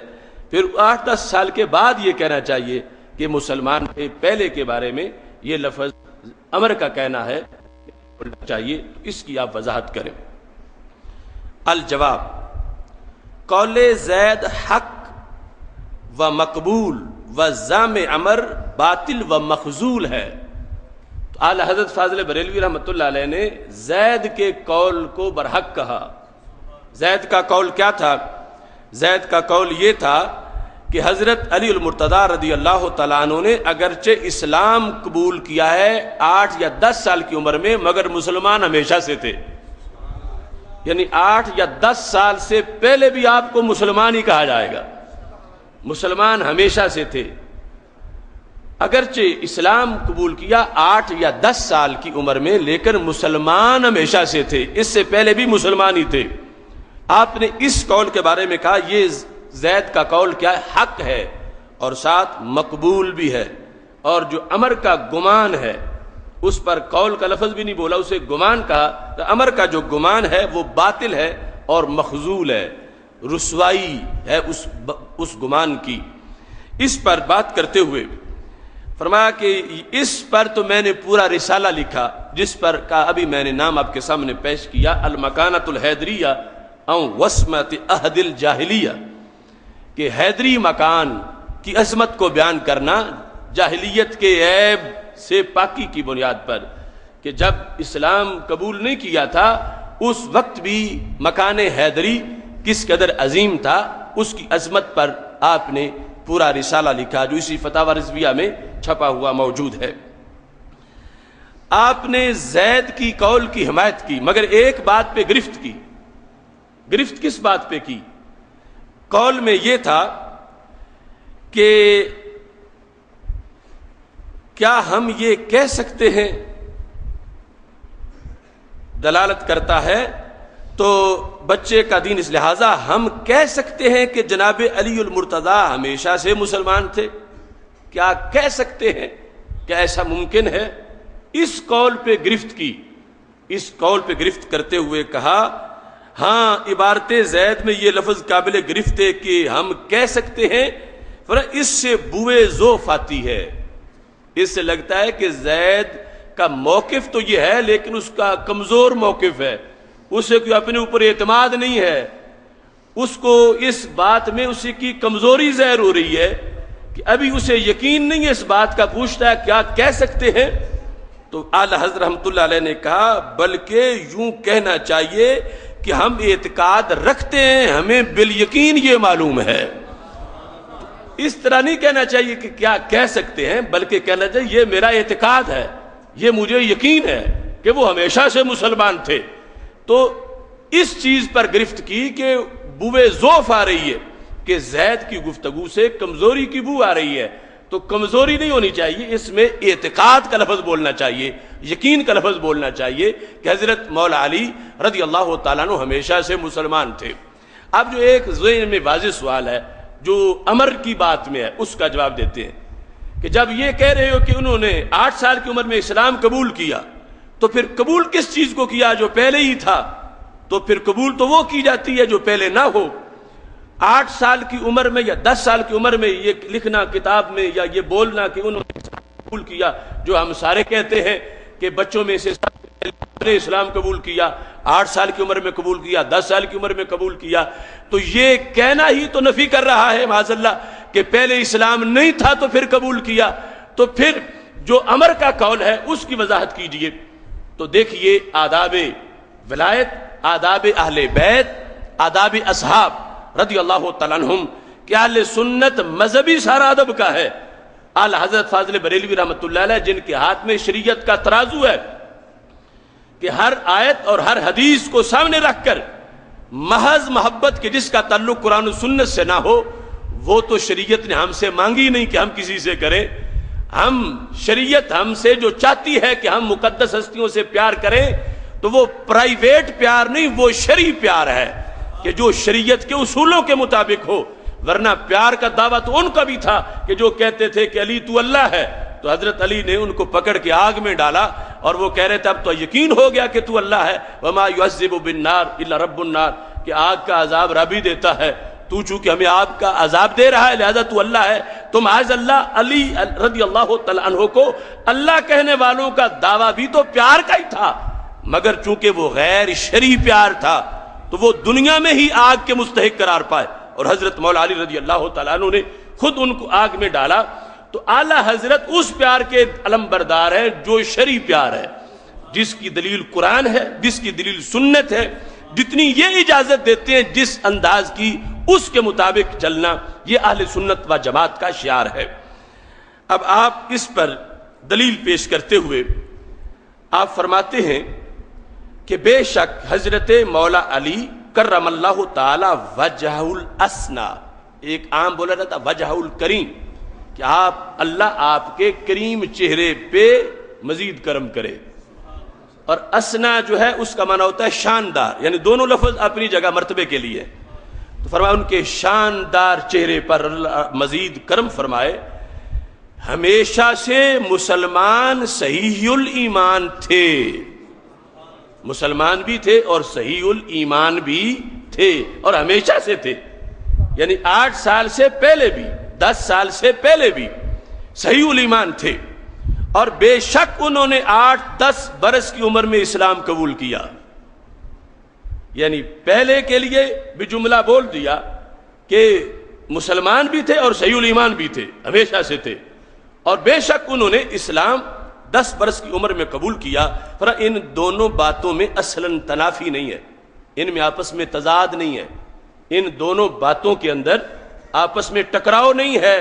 پھر 8-10 سال کے بعد یہ کہنا چاہیے کہ مسلمان تھے. پہلے کے بارے میں یہ لفظ عمر کا کہنا ہے چاہیے، اس کی آپ وضاحت کریں. الجواب: قول زید حق و مقبول و زعم عمر باطل و مخذول ہے. تو اعلی حضرت فاضل بریلوی رحمۃ اللہ علیہ نے زید کے قول کو برحق کہا. زید کا قول کیا تھا؟ زید کا قول یہ تھا کہ حضرت علی المرتضیٰ رضی اللہ تعالیٰ عنہ نے اگرچہ اسلام قبول کیا ہے 8 یا 10 سال کی عمر میں، مگر مسلمان ہمیشہ سے تھے. یعنی 8 یا 10 سال سے پہلے بھی آپ کو مسلمان ہی کہا جائے گا. مسلمان ہمیشہ سے تھے. اگرچہ اسلام قبول کیا 8 یا 10 سال کی عمر میں، لیکن مسلمان ہمیشہ سے تھے. اس سے پہلے بھی مسلمان ہی تھے. آپ نے اس قول کے بارے میں کہا یہ زید کا قول کیا ہے؟ حق ہے اور ساتھ مقبول بھی ہے. اور جو عمر کا گمان ہے اس پر قول کا لفظ بھی نہیں بولا، اسے گمان کہا. تو عمر کا جو گمان ہے وہ باطل ہے اور مخذول ہے، رسوائی ہے اس گمان کی. اس پر بات کرتے ہوئے فرمایا کہ اس پر تو میں نے پورا رسالہ لکھا، جس پر کا ابھی میں نے نام آپ کے سامنے پیش کیا، المکانۃ الحیدریہ او وسمت عہد الجاہلیہ، کہ حیدری مکان کی عظمت کو بیان کرنا جاہلیت کے عیب سے پاکی کی بنیاد پر، کہ جب اسلام قبول نہیں کیا تھا اس وقت بھی مکان حیدری کس قدر عظیم تھا، اس کی عظمت پر آپ نے پورا رسالہ لکھا جو اسی فتاوی رضویہ میں چھپا ہوا موجود ہے. آپ نے زید کی قول کی حمایت کی، مگر ایک بات پہ گرفت کی. گرفت کس بات پہ کی؟ قول میں یہ تھا کہ کیا ہم یہ کہہ سکتے ہیں، دلالت کرتا ہے تو بچے کا دین، اس لہٰذا ہم کہہ سکتے ہیں کہ جناب علی المرتضیٰ ہمیشہ سے مسلمان تھے؟ کیا کہہ سکتے ہیں؟ کیا ایسا ممکن ہے؟ اس قول پہ گرفت کی. اس قول پہ گرفت کرتے ہوئے کہا ہاں عبارت زید میں یہ لفظ قابل گرفت ہے کہ ہم کہہ سکتے ہیں، اس سے بوئے ذوف آتی ہے. اس سے لگتا ہے کہ زید کا موقف تو یہ ہے لیکن اس کا کمزور موقف ہے، اسے کوئی اپنے اوپر اعتماد نہیں ہے، اس کو اس بات میں اسی کی کمزوری ظاہر ہو رہی ہے کہ ابھی اسے یقین نہیں ہے اس بات کا. پوچھتا ہے کیا کہہ سکتے ہیں؟ تو اعلی حضرت رحمۃ اللہ علیہ نے کہا بلکہ یوں کہنا چاہیے کہ ہم اعتقاد رکھتے ہیں، ہمیں بالیقین یہ معلوم ہے. اس طرح نہیں کہنا چاہیے کہ کیا کہہ سکتے ہیں، بلکہ کہنا چاہیے یہ میرا اعتقاد ہے، یہ مجھے یقین ہے کہ وہ ہمیشہ سے مسلمان تھے. تو اس چیز پر گرفت کی کہ بوئے ذوف آ رہی ہے، کہ زید کی گفتگو سے کمزوری کی بو آ رہی ہے. تو کمزوری نہیں ہونی چاہیے، اس میں اعتقاد کا لفظ بولنا چاہیے، یقین کا لفظ بولنا چاہیے کہ حضرت مولا علی رضی اللہ تعالیٰ عنہ ہمیشہ سے مسلمان تھے. اب جو ایک ذہن میں واضح سوال ہے جو عمر کی بات میں ہے، اس کا جواب دیتے ہیں کہ جب یہ کہہ رہے ہو کہ انہوں نے 8 سال کی عمر میں اسلام قبول کیا، تو پھر قبول کس چیز کو کیا جو پہلے ہی تھا؟ تو پھر قبول تو وہ کی جاتی ہے جو پہلے نہ ہو. 8 سال کی عمر میں یا 10 سال کی عمر میں یہ لکھنا کتاب میں یا یہ بولنا کہ انہوں نے قبول کیا، جو ہم سارے کہتے ہیں کہ بچوں میں سے نے اسلام قبول کیا، 8 سال کی عمر میں قبول کیا، 10 سال کی عمر میں قبول کیا، تو یہ کہنا ہی تو نفی کر رہا ہے معاذ اللہ کہ پہلے اسلام نہیں تھا تو پھر قبول کیا. تو پھر جو عمر کا قول ہے اس کی وضاحت کیجئے. تو دیکھیے آداب ولایت، آداب اہل بیت، آداب اصحاب رضی اللہ تعالیٰ عنہم کہ اہل سنت مذہبی سارا ادب کا ہے. اعلی حضرت فاضل بریلوی رحمۃ اللہ علیہ جن کے ہاتھ میں شریعت کا ترازو ہے کہ ہر آیت اور ہر حدیث کو سامنے رکھ کر محض محبت کے جس کا تعلق قرآن و سنت سے نہ ہو وہ تو شریعت نے ہم سے مانگی نہیں کہ ہم کسی سے کریں. ہم شریعت ہم سے جو چاہتی ہے کہ ہم مقدس ہستیوں سے پیار کریں تو وہ پرائیویٹ پیار نہیں، وہ شرعی پیار ہے کہ جو شریعت کے اصولوں کے مطابق ہو. ورنہ پیار کا دعویٰ تو ان کا بھی تھا کہ جو کہتے تھے کہ علی تو اللہ ہے، تو حضرت علی نے ان کو پکڑ کے آگ میں ڈالا اور وہ کہہ رہے تھے اب تو یقین ہو گیا کہ تو اللہ ہے. وما يعذب بالنار الا رب النار، کہ آگ کا عذاب رب ہی دیتا ہے، تو چونکہ ہمیں آگ کا عذاب دے رہا ہے لہذا تو اللہ ہے. تو معاذ اللہ علی رضی اللہ تعالی عنہ کو اللہ کہنے والوں کا دعویٰ بھی تو پیار کا ہی تھا، مگر چونکہ وہ غیر شرعی پیار تھا تو وہ دنیا میں ہی آگ کے مستحق قرار پائے. اور حضرت مولا علی رضی اللہ تعالیٰ عنہ نے خود ان کو آگ میں ڈالا. تو اعلیٰ حضرت اس پیار کے علم بردار ہے جو شرعی پیار ہے، جس کی دلیل قرآن ہے، جس کی دلیل سنت ہے. جتنی یہ اجازت دیتے ہیں جس انداز کی اس کے مطابق چلنا، یہ اہل سنت و جماعت کا شعار ہے. اب آپ اس پر دلیل پیش کرتے ہوئے آپ فرماتے ہیں کہ بے شک حضرت مولا علی کرم اللہ تعالی وجہ الاسنا، ایک عام بولا جاتا وجہ الکریم، کہ اللہ آپ کے کریم چہرے پہ مزید کرم کرے. اور اسنا جو ہے اس کا معنی ہوتا ہے شاندار، یعنی دونوں لفظ اپنی جگہ مرتبے کے لیے. تو فرمایا ان کے شاندار چہرے پر اللہ مزید کرم فرمائے. ہمیشہ سے مسلمان صحیح الایمان تھے، مسلمان بھی تھے اور صحیح الایمان بھی تھے، اور ہمیشہ سے تھے، یعنی 8 سال سے پہلے بھی 10 سال سے پہلے بھی صحیح الایمان تھے. اور بے شک انہوں نے 8-10 برس کی عمر میں اسلام قبول کیا. یعنی پہلے کے لیے بھی جملہ بول دیا کہ مسلمان بھی تھے اور صحیح الایمان بھی تھے، ہمیشہ سے تھے، اور بے شک انہوں نے اسلام 10 برس کی عمر میں قبول کیا. پر ان دونوں باتوں میں اصلاً تنافی نہیں ہے، ان میں آپس میں تضاد نہیں ہے، ان دونوں باتوں کے اندر آپس میں ٹکراؤ نہیں ہے.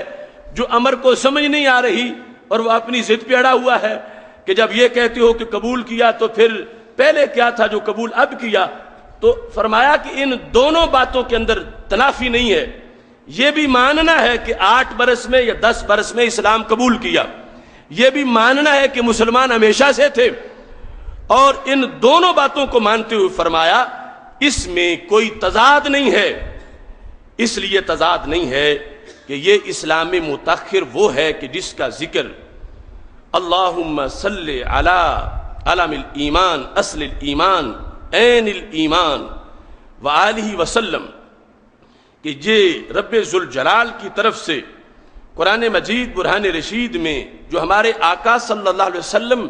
جو امر کو سمجھ نہیں آ رہی اور وہ اپنی ضد پہ اڑا ہوا ہے کہ جب یہ کہتے ہو کہ قبول کیا تو پھر پہلے کیا تھا جو قبول اب کیا. تو فرمایا کہ ان دونوں باتوں کے اندر تنافی نہیں ہے. یہ بھی ماننا ہے کہ 8 برس میں یا 10 برس میں اسلام قبول کیا، یہ بھی ماننا ہے کہ مسلمان ہمیشہ سے تھے، اور ان دونوں باتوں کو مانتے ہوئے فرمایا اس میں کوئی تضاد نہیں ہے. اس لیے تضاد نہیں ہے کہ یہ اسلام متاخر وہ ہے کہ جس کا ذکر اللہم صلی علی علم الایمان اصل الایمان عین الایمان وآلہ وسلم، کہ یہ رب ذوالجلال کی طرف سے قرآن مجید برہان رشید میں جو ہمارے آقا صلی اللہ علیہ وسلم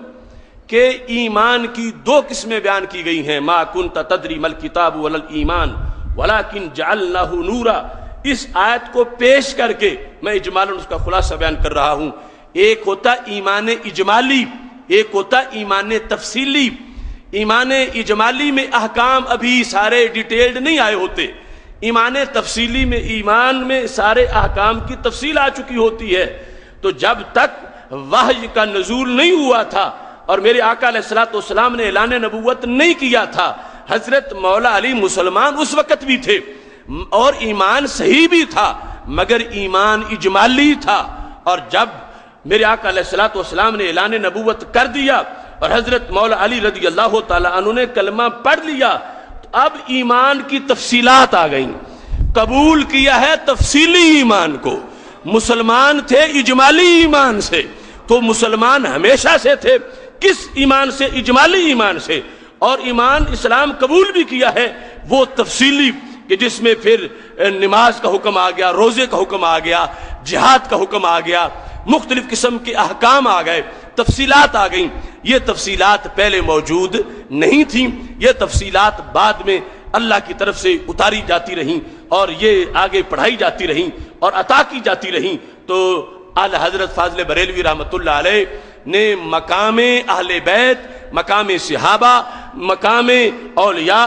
کے ایمان کی 2 قسمیں بیان کی گئی ہیں. ما کنت تدری مل کتاب ولا الایمان ولکن جعلناہ نورا. اس آیت کو پیش کر کے میں اجمالاً اس کا خلاصہ بیان کر رہا ہوں. ایک ہوتا ایمان اجمالی، ایک ہوتا ایمان تفصیلی. ایمان اجمالی میں احکام ابھی سارے ڈیٹیلڈ نہیں آئے ہوتے، ایمان تفصیلی میں ایمان میں سارے احکام کی تفصیل آ چکی ہوتی ہے. تو جب تک وحی کا نزول نہیں ہوا تھا اور میرے آقا علیہ الصلوۃ والسلام نے اعلان نبوت نہیں کیا تھا، حضرت مولا علی مسلمان اس وقت بھی تھے اور ایمان صحیح بھی تھا، مگر ایمان اجمالی تھا. اور جب میرے آقا علیہ الصلوۃ والسلام نے اعلان نبوت کر دیا اور حضرت مولا علی رضی اللہ تعالی عنہ نے کلمہ پڑھ لیا، تو اب ایمان کی تفصیلات آ گئیں. قبول کیا ہے تفصیلی ایمان کو، مسلمان تھے اجمالی ایمان سے. تو مسلمان ہمیشہ سے تھے، کس ایمان سے؟ اجمالی ایمان سے. اور ایمان اسلام قبول بھی کیا ہے وہ تفصیلی، کہ جس میں پھر نماز کا حکم آ گیا، روزے کا حکم آ گیا، جہاد کا حکم آ گیا، مختلف قسم کے احکام آ گئے، تفصیلات آ گئیں. یہ تفصیلات پہلے موجود نہیں تھیں، یہ تفصیلات بعد میں اللہ کی طرف سے اتاری جاتی رہیں اور یہ آگے پڑھائی جاتی رہیں اور عطا کی جاتی رہیں. تو اعلی حضرت فاضل بریلوی رحمۃ اللہ علیہ نے مقام اہل بیت، مقام صحابہ، مقام اولیاء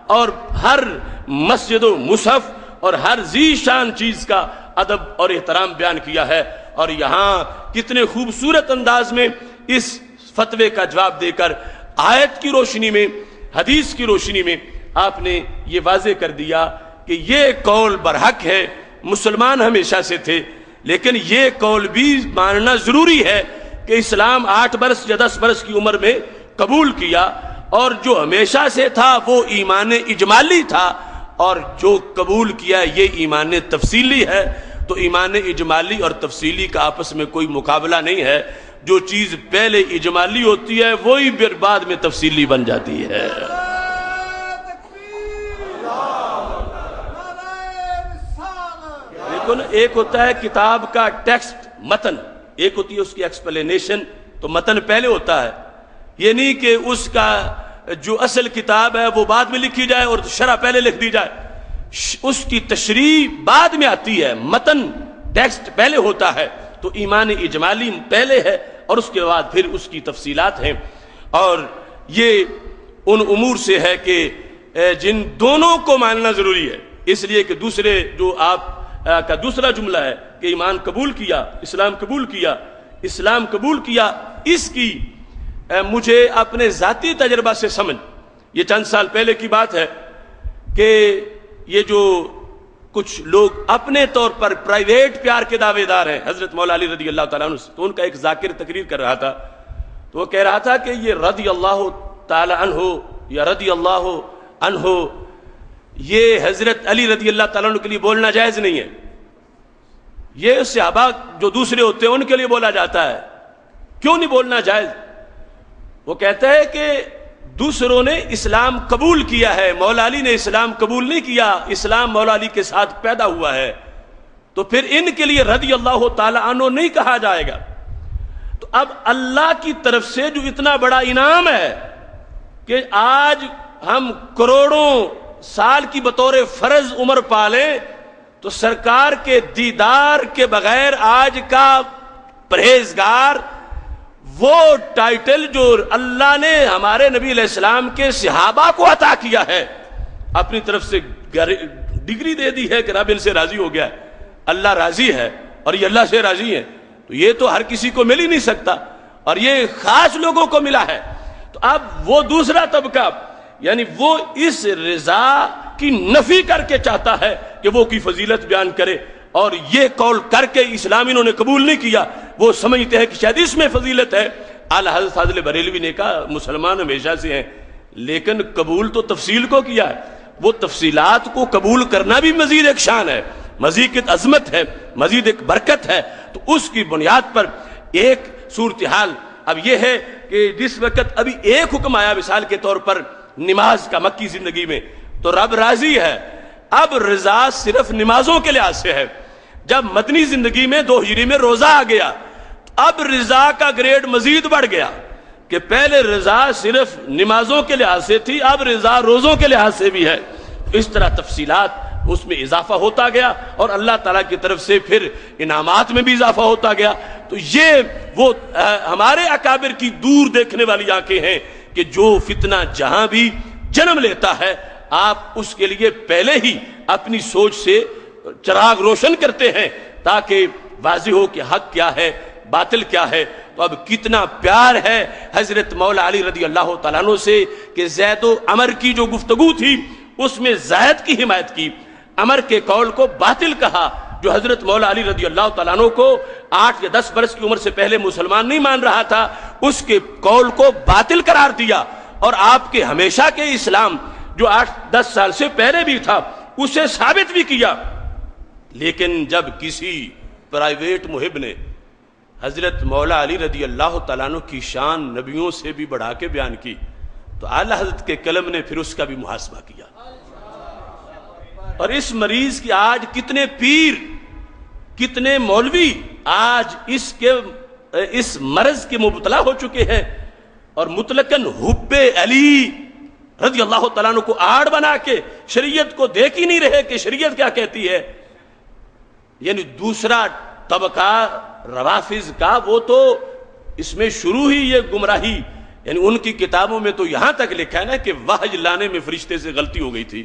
اور ہر مسجد و مصحف اور ہر ذی شان چیز کا ادب اور احترام بیان کیا ہے. اور یہاں کتنے خوبصورت انداز میں اس فتوے کا جواب دے کر آیت کی روشنی میں، حدیث کی روشنی میں آپ نے یہ واضح کر دیا کہ یہ قول برحق ہے، مسلمان ہمیشہ سے تھے. لیکن یہ قول بھی ماننا ضروری ہے کہ اسلام 8 برس یا 10 برس کی عمر میں قبول کیا، اور جو ہمیشہ سے تھا وہ ایمان اجمالی تھا، اور جو قبول کیا یہ ایمان تفصیلی ہے۔ تو ایمان اجمالی اور تفصیلی کا آپس میں کوئی مقابلہ نہیں ہے، جو چیز پہلے اجمالی ہوتی ہے وہی پھر بعد میں تفصیلی بن جاتی ہے۔ دیکھو نا، ایک ہوتا ہے کتاب کا ٹیکسٹ، متن، ایک ہوتی ہے اس کی ایکسپلینیشن، تو متن پہلے ہوتا ہے، یہ نہیں کہ اس کا جو اصل کتاب ہے وہ بعد میں لکھی جائے اور شرح پہلے لکھ دی جائے، اس کی تشریح بعد میں آتی ہے، متن ٹیکسٹ پہلے ہوتا ہے۔ تو ایمان اجمالی پہلے ہے اور اس کے بعد پھر اس کی تفصیلات ہیں، اور یہ ان امور سے ہے کہ جن دونوں کو ماننا ضروری ہے، اس لیے کہ دوسرے جو آپ کا دوسرا جملہ ہے کہ ایمان قبول کیا، اسلام قبول کیا، اسلام قبول کیا، اس کی مجھے اپنے ذاتی تجربہ سے سمجھ، یہ چند سال پہلے کی بات ہے کہ یہ جو کچھ لوگ اپنے طور پر پرائیویٹ پیار کے دعوے دار ہیں حضرت مولا علی رضی اللہ تعالیٰ عنہ سے، تو ان کا ایک ذاکر تقریر کر رہا تھا، تو وہ کہہ رہا تھا کہ یہ رضی اللہ تعالیٰ عنہ یا رضی اللہ عنہ، یہ حضرت علی رضی اللہ تعالیٰ عنہ کے لیے بولنا جائز نہیں ہے، یہ صحابہ جو دوسرے ہوتے ہیں ان کے لیے بولا جاتا ہے، کیوں نہیں بولنا جائز؟ وہ کہتا ہے کہ دوسروں نے اسلام قبول کیا ہے، مولا علی نے اسلام قبول نہیں کیا، اسلام مولا علی کے ساتھ پیدا ہوا ہے، تو پھر ان کے لیے رضی اللہ تعالی عنہ نہیں کہا جائے گا۔ تو اب اللہ کی طرف سے جو اتنا بڑا انعام ہے کہ آج ہم کروڑوں سال کی بطور فرض عمر پالیں، تو سرکار کے دیدار کے بغیر آج کا پرہیزگار، وہ ٹائٹل جو اللہ نے ہمارے نبی علیہ السلام کے صحابہ کو عطا کیا ہے، اپنی طرف سے ڈگری دے دی ہے کہ رب ان سے راضی ہو گیا ہے، اللہ راضی ہے اور یہ اللہ سے راضی ہے، تو یہ تو ہر کسی کو مل ہی نہیں سکتا، اور یہ خاص لوگوں کو ملا ہے۔ تو اب وہ دوسرا طبقہ، یعنی وہ اس رضا کی نفی کر کے چاہتا ہے کہ وہ کی فضیلت بیان کرے، اور یہ قول کر کے اسلام انہوں نے قبول نہیں کیا، وہ سمجھتے ہیں کہ شاید اس میں فضیلت ہے۔ اعلیٰ حضرت فاضل بریلوی نے کہا مسلمان ہمیشہ سے ہیں، لیکن قبول تو تفصیل کو کیا ہے، وہ تفصیلات کو قبول کرنا بھی مزید ایک شان ہے، مزید ایک عظمت ہے، مزید ایک برکت ہے۔ تو اس کی بنیاد پر ایک صورتحال اب یہ ہے کہ جس وقت ابھی ایک حکم آیا مثال کے طور پر نماز کا مکی زندگی میں، تو رب راضی ہے، اب رضا صرف نمازوں کے لحاظ سے ہے۔ جب مدنی زندگی میں 2 ہجری میں روزہ آ گیا، اب رضا کا گریڈ مزید بڑھ گیا کہ پہلے رضا صرف نمازوں کے لحاظ سے تھی، اب رضا روزوں کے لحاظ سے بھی ہے۔ اس طرح تفصیلات اس میں اضافہ ہوتا گیا، اور اللہ تعالیٰ کی طرف سے پھر انعامات میں بھی اضافہ ہوتا گیا۔ تو یہ وہ ہمارے اکابر کی دور دیکھنے والی آنکھیں ہیں کہ جو فتنہ جہاں بھی جنم لیتا ہے، آپ اس کے لیے پہلے ہی اپنی سوچ سے چراغ روشن کرتے ہیں تاکہ واضح ہو کہ حق کیا ہے، باطل کیا ہے۔ تو اب کتنا پیار ہے حضرت مولا علی رضی اللہ تعالیٰ عنہ سے کہ زید و عمر کی جو گفتگو تھی اس میں زید کی حمایت کی، عمر کے قول کو باطل کہا، جو حضرت مولا علی رضی اللہ تعالیٰ عنہ کو 8 یا 10 برس کی عمر سے پہلے مسلمان نہیں مان رہا تھا، اس کے قول کو باطل قرار دیا، اور آپ کے ہمیشہ کے اسلام جو 8-10 سال سے پہلے بھی تھا اسے ثابت بھی کیا۔ لیکن جب کسی پرائیویٹ محب نے حضرت مولا علی رضی اللہ تعالیٰ عنہ کی شان نبیوں سے بھی بڑھا کے بیان کی، تو اعلیٰ حضرت کے قلم نے پھر اس کا بھی محاسبہ کیا۔ اور اس مریض کی آج کتنے پیر، کتنے مولوی آج اس مرض کے مبتلا ہو چکے ہیں، اور مطلقاً حب علی رضی اللہ تعالیٰ عنہ کو آڑ بنا کے شریعت کو دیکھ ہی نہیں رہے کہ شریعت کیا کہتی ہے۔ یعنی دوسرا طبقہ روافض کا، وہ تو اس میں شروع ہی یہ گمراہی، یعنی ان کی کتابوں میں تو یہاں تک لکھا ہے نا کہ وحی لانے میں فرشتے سے غلطی ہو گئی تھی،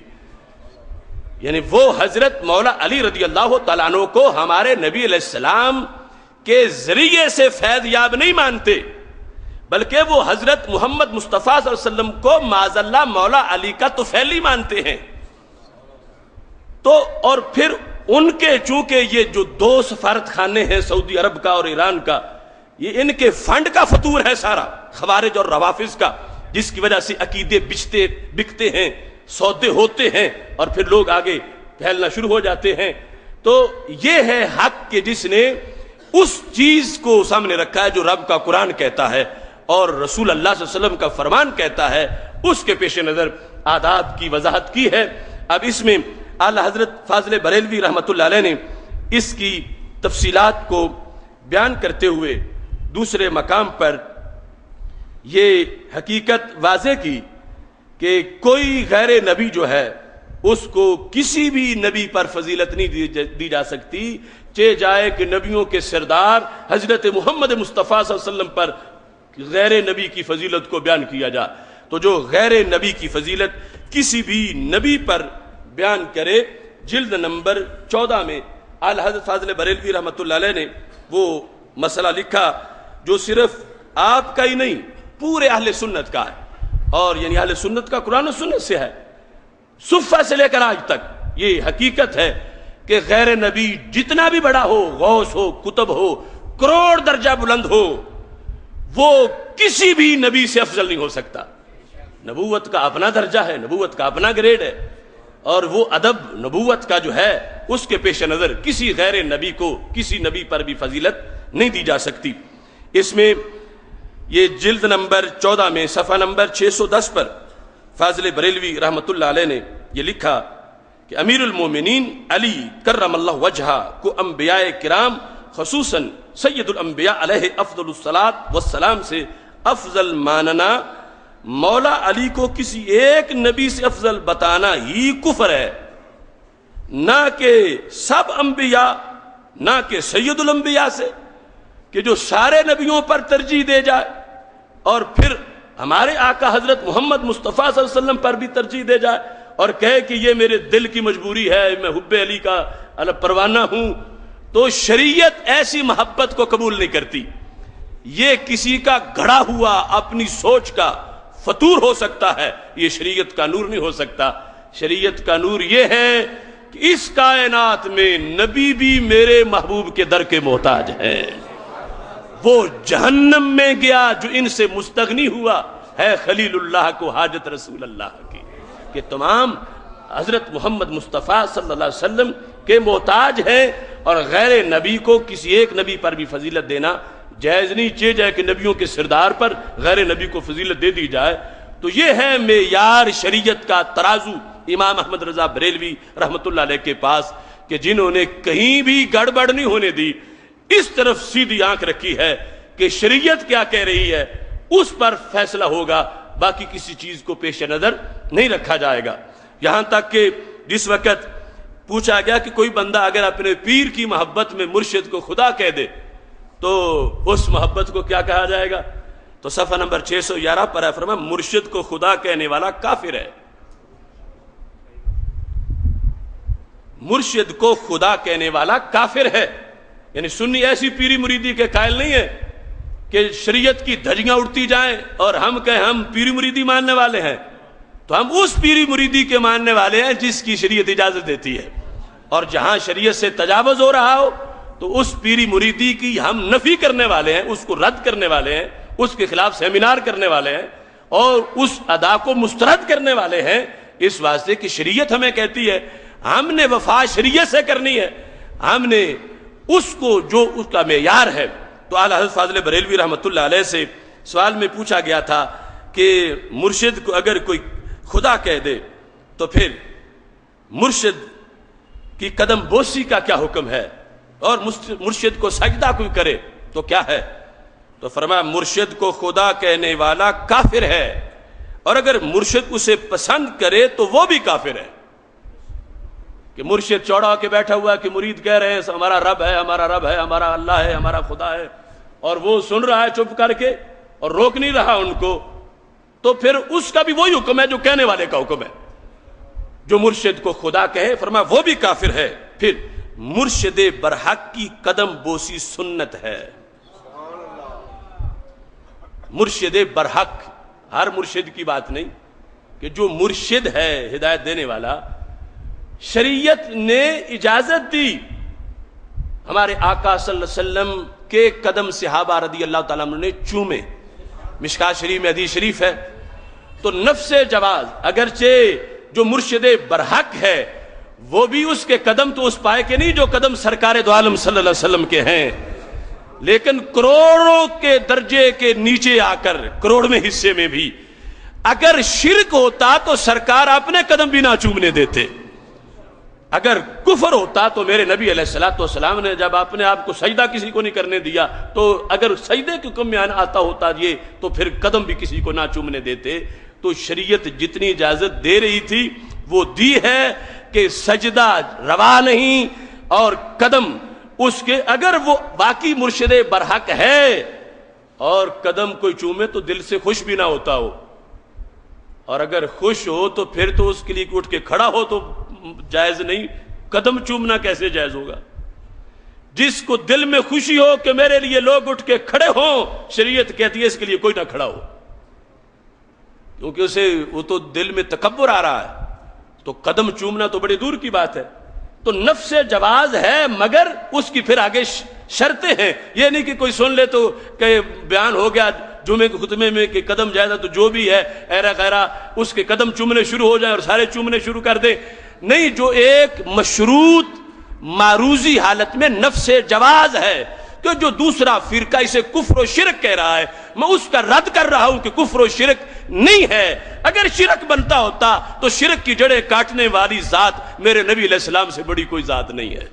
یعنی وہ حضرت مولا علی رضی اللہ تعالیٰ عنہ کو ہمارے نبی علیہ السلام کے ذریعے سے فیض یاب نہیں مانتے، بلکہ وہ حضرت محمد مصطفیٰ صلی اللہ علیہ وسلم کو معاذ اللہ مولا علی کا طفیلی مانتے ہیں۔ تو اور پھر ان کے چونکہ یہ جو 2 سفارت خانے ہیں سعودی عرب کا اور ایران کا، یہ ان کے فنڈ کا فطور ہے سارا، خوارج اور روافض کا، جس کی وجہ سے عقیدے بکتے ہیں، سودے ہوتے ہیں اور پھر لوگ آگے پھیلنا شروع ہو جاتے ہیں۔ تو یہ ہے حق کہ جس نے اس چیز کو سامنے رکھا ہے جو رب کا قرآن کہتا ہے اور رسول اللہ صلی اللہ علیہ وسلم کا فرمان کہتا ہے، اس کے پیش نظر آداب کی وضاحت کی ہے۔ اب اس میں اعلی حضرت فاضل بریلوی رحمۃ اللہ علیہ نے اس کی تفصیلات کو بیان کرتے ہوئے دوسرے مقام پر یہ حقیقت واضح کی کہ کوئی غیر نبی جو ہے اس کو کسی بھی نبی پر فضیلت نہیں دی جا سکتی، چہ جائے کہ نبیوں کے سردار حضرت محمد مصطفیٰ صلی اللہ علیہ وسلم پر غیر نبی کی فضیلت کو بیان کیا جائے۔ تو جو غیر نبی کی فضیلت کسی بھی نبی پر بیان کرے، جلد نمبر 14 میں اعلی حضرت فاضل بریلوی رحمۃ اللہ علیہ نے وہ مسئلہ لکھا جو صرف آپ کا ہی نہیں پورے اہل سنت کا ہے، اور یعنی اہل سنت کا قرآن و سنت سے ہے، صفہ سے لے کر آج تک یہ حقیقت ہے کہ غیر نبی جتنا بھی بڑا ہو، غوث ہو، کتب ہو، کروڑ درجہ بلند ہو، وہ کسی بھی نبی سے افضل نہیں ہو سکتا۔ نبوت کا اپنا درجہ ہے، نبوت کا اپنا گریڈ ہے، اور وہ ادب نبوت کا جو ہے اس کے پیش نظر کسی غیر نبی کو کسی نبی پر بھی فضیلت نہیں دی جا سکتی۔ اس میں یہ جلد نمبر 14 میں صفحہ نمبر 610 پر فاضل بریلوی رحمۃ اللہ علیہ نے یہ لکھا کہ امیر المومنین علی کرم اللہ وجہہ کو انبیاء کرام خصوصاً سید الانبیاء علیہ افضل الصلاۃ والسلام سے افضل ماننا، مولا علی کو کسی ایک نبی سے افضل بتانا ہی کفر ہے، نہ کہ سب انبیاء، نہ کہ سید الانبیاء سے، کہ جو سارے نبیوں پر ترجیح دے جائے اور پھر ہمارے آقا حضرت محمد مصطفیٰ صلی اللہ علیہ وسلم پر بھی ترجیح دے جائے اور کہے کہ یہ میرے دل کی مجبوری ہے، میں حب علی کا پروانہ ہوں۔ تو شریعت ایسی محبت کو قبول نہیں کرتی۔ یہ کسی کا گھڑا ہوا اپنی سوچ کا فطور ہو سکتا ہے، یہ شریعت کا نور نہیں ہو سکتا۔ شریعت کا نور یہ ہے کہ اس کائنات میں نبی بھی میرے محبوب کے در کے محتاج ہے۔ وہ جہنم میں گیا جو ان سے مستغنی ہوا ہے خلیل اللہ کو حاجت رسول اللہ کی، کہ تمام حضرت محمد مصطفیٰ صلی اللہ علیہ وسلم کے محتاج ہیں، اور غیر نبی کو کسی ایک نبی پر بھی فضیلت دینا جائز نہیں، چہ جائے کہ نبیوں کے سردار پر غیر نبی کو فضیلت دے دی جائے۔ تو یہ ہے معیار شریعت کا ترازو امام احمد رضا بریلوی رحمۃ اللہ علیہ کے پاس، کہ جنہوں نے کہیں بھی گڑبڑ نہیں ہونے دی، اس طرف سیدھی آنکھ رکھی ہے کہ شریعت کیا کہہ رہی ہے اس پر فیصلہ ہوگا، باقی کسی چیز کو پیش نظر نہیں رکھا جائے گا۔ یہاں تک کہ جس وقت پوچھا گیا کہ کوئی بندہ اگر اپنے پیر کی محبت میں مرشد کو خدا کہہ دے تو اس محبت کو کیا کہا جائے گا، تو صفحہ نمبر 611 پر ہے، فرمایا مرشد کو خدا کہنے والا کافر ہے۔ مرشد کو خدا کہنے والا کافر ہے، یعنی سنی ایسی پیری مریدی کے قائل نہیں ہے کہ شریعت کی دھجیاں اڑتی جائیں اور ہم کہیں ہم پیری مریدی ماننے والے ہیں، تو ہم اس پیری مریدی کے ماننے والے ہیں جس کی شریعت اجازت دیتی ہے، اور جہاں شریعت سے تجاوز ہو رہا ہو تو اس پیری مریدی کی ہم نفی کرنے والے ہیں، اس کو رد کرنے والے ہیں، اس کے خلاف سیمینار کرنے والے ہیں اور اس ادا کو مسترد کرنے والے ہیں، اس واسطے کہ شریعت ہمیں کہتی ہے ہم نے وفا شریعت سے کرنی ہے، ہم نے اس کو جو اس کا معیار ہے۔ تو اعلیٰ حضرت فاضل بریلوی رحمۃ اللہ علیہ سے سوال میں پوچھا گیا تھا کہ مرشد کو اگر کوئی خدا کہہ دے تو پھر مرشد کی قدم بوسی کا کیا حکم ہے، اور مرشد کو سجدہ کوئی کرے تو کیا ہے، تو فرمایا مرشد کو خدا کہنے والا کافر ہے، اور اگر مرشد اسے پسند کرے تو وہ بھی کافر ہے۔ کہ مرشد چوڑا ہو کے بیٹھا ہوا ہے کہ مرید کہہ رہے ہیں ہمارا رب ہے، ہمارا رب ہے، ہمارا اللہ ہے، ہمارا خدا ہے، اور وہ سن رہا ہے چپ کر کے اور روک نہیں رہا ان کو، تو پھر اس کا بھی وہی حکم ہے جو کہنے والے کا حکم ہے۔ جو مرشد کو خدا کہے فرمایا وہ بھی کافر ہے۔ پھر مرشد برحق کی قدم بوسی سنت ہے۔ مرشد برحق، ہر مرشد کی بات نہیں، کہ جو مرشد ہے ہدایت دینے والا، شریعت نے اجازت دی ہمارے آقا صلی اللہ علیہ وسلم کے قدم صحابہ رضی اللہ تعالیٰ عنہ نے چومے۔ مشکات شریف میں حدیث شریف ہے تو نفس جواز اگرچہ جو مرشد برحق ہے وہ بھی اس کے قدم تو اس پائے کے نہیں جو قدم سرکار دو عالم صلی اللہ علیہ وسلم کے ہیں، لیکن کروڑوں کے درجے کے نیچے آ کر، کروڑویں حصے میں بھی اگر شرک ہوتا تو سرکار اپنے قدم بھی نہ چومنے دیتے. اگر کفر ہوتا تو میرے نبی علیہ الصلوۃ والسلام نے جب اپنے آپ کو سجدہ کسی کو نہیں کرنے دیا تو اگر سجدے کے حکم میں آتا ہوتا یہ تو پھر قدم بھی کسی کو نہ چومنے دیتے. تو شریعت جتنی اجازت دے رہی تھی وہ دی ہے کہ سجدہ روا نہیں اور قدم اس کے اگر وہ باقی مرشد برحق ہے اور قدم کوئی چومے تو دل سے خوش بھی نہ ہوتا ہو، اور اگر خوش ہو تو پھر تو اس کے لیے اٹھ کے کھڑا ہو تو جائز نہیں، قدم چومنا کیسے جائز ہوگا؟ جس کو دل میں خوشی ہو کہ میرے لیے لوگ اٹھ کے کھڑے ہوں، شریعت کہتی ہے اس کے لیے کوئی نہ کھڑا ہو، کیونکہ اسے وہ تو دل میں تکبر آ رہا ہے، تو قدم چومنا تو بڑی دور کی بات ہے. تو نفس جواز ہے مگر اس کی پھر آگے شرطیں ہیں. یہ نہیں کہ کوئی سن لے تو کہ بیان ہو گیا جمعے کے خطبے میں کہ قدم جائزہ تو جو بھی ہے ایرا غیرہ اس کے قدم چومنے شروع ہو جائیں اور سارے چومنے شروع کر دیں. نہیں، جو ایک مشروط معروضی حالت میں نفس جواز ہے کہ جو دوسرا فرقہ اسے کفر و شرک کہہ رہا ہے میں اس کا رد کر رہا ہوں کہ کفر و شرک نہیں ہے. اگر شرک بنتا ہوتا تو شرک کی جڑیں کاٹنے والی ذات میرے نبی علیہ السلام سے بڑی کوئی ذات نہیں ہے.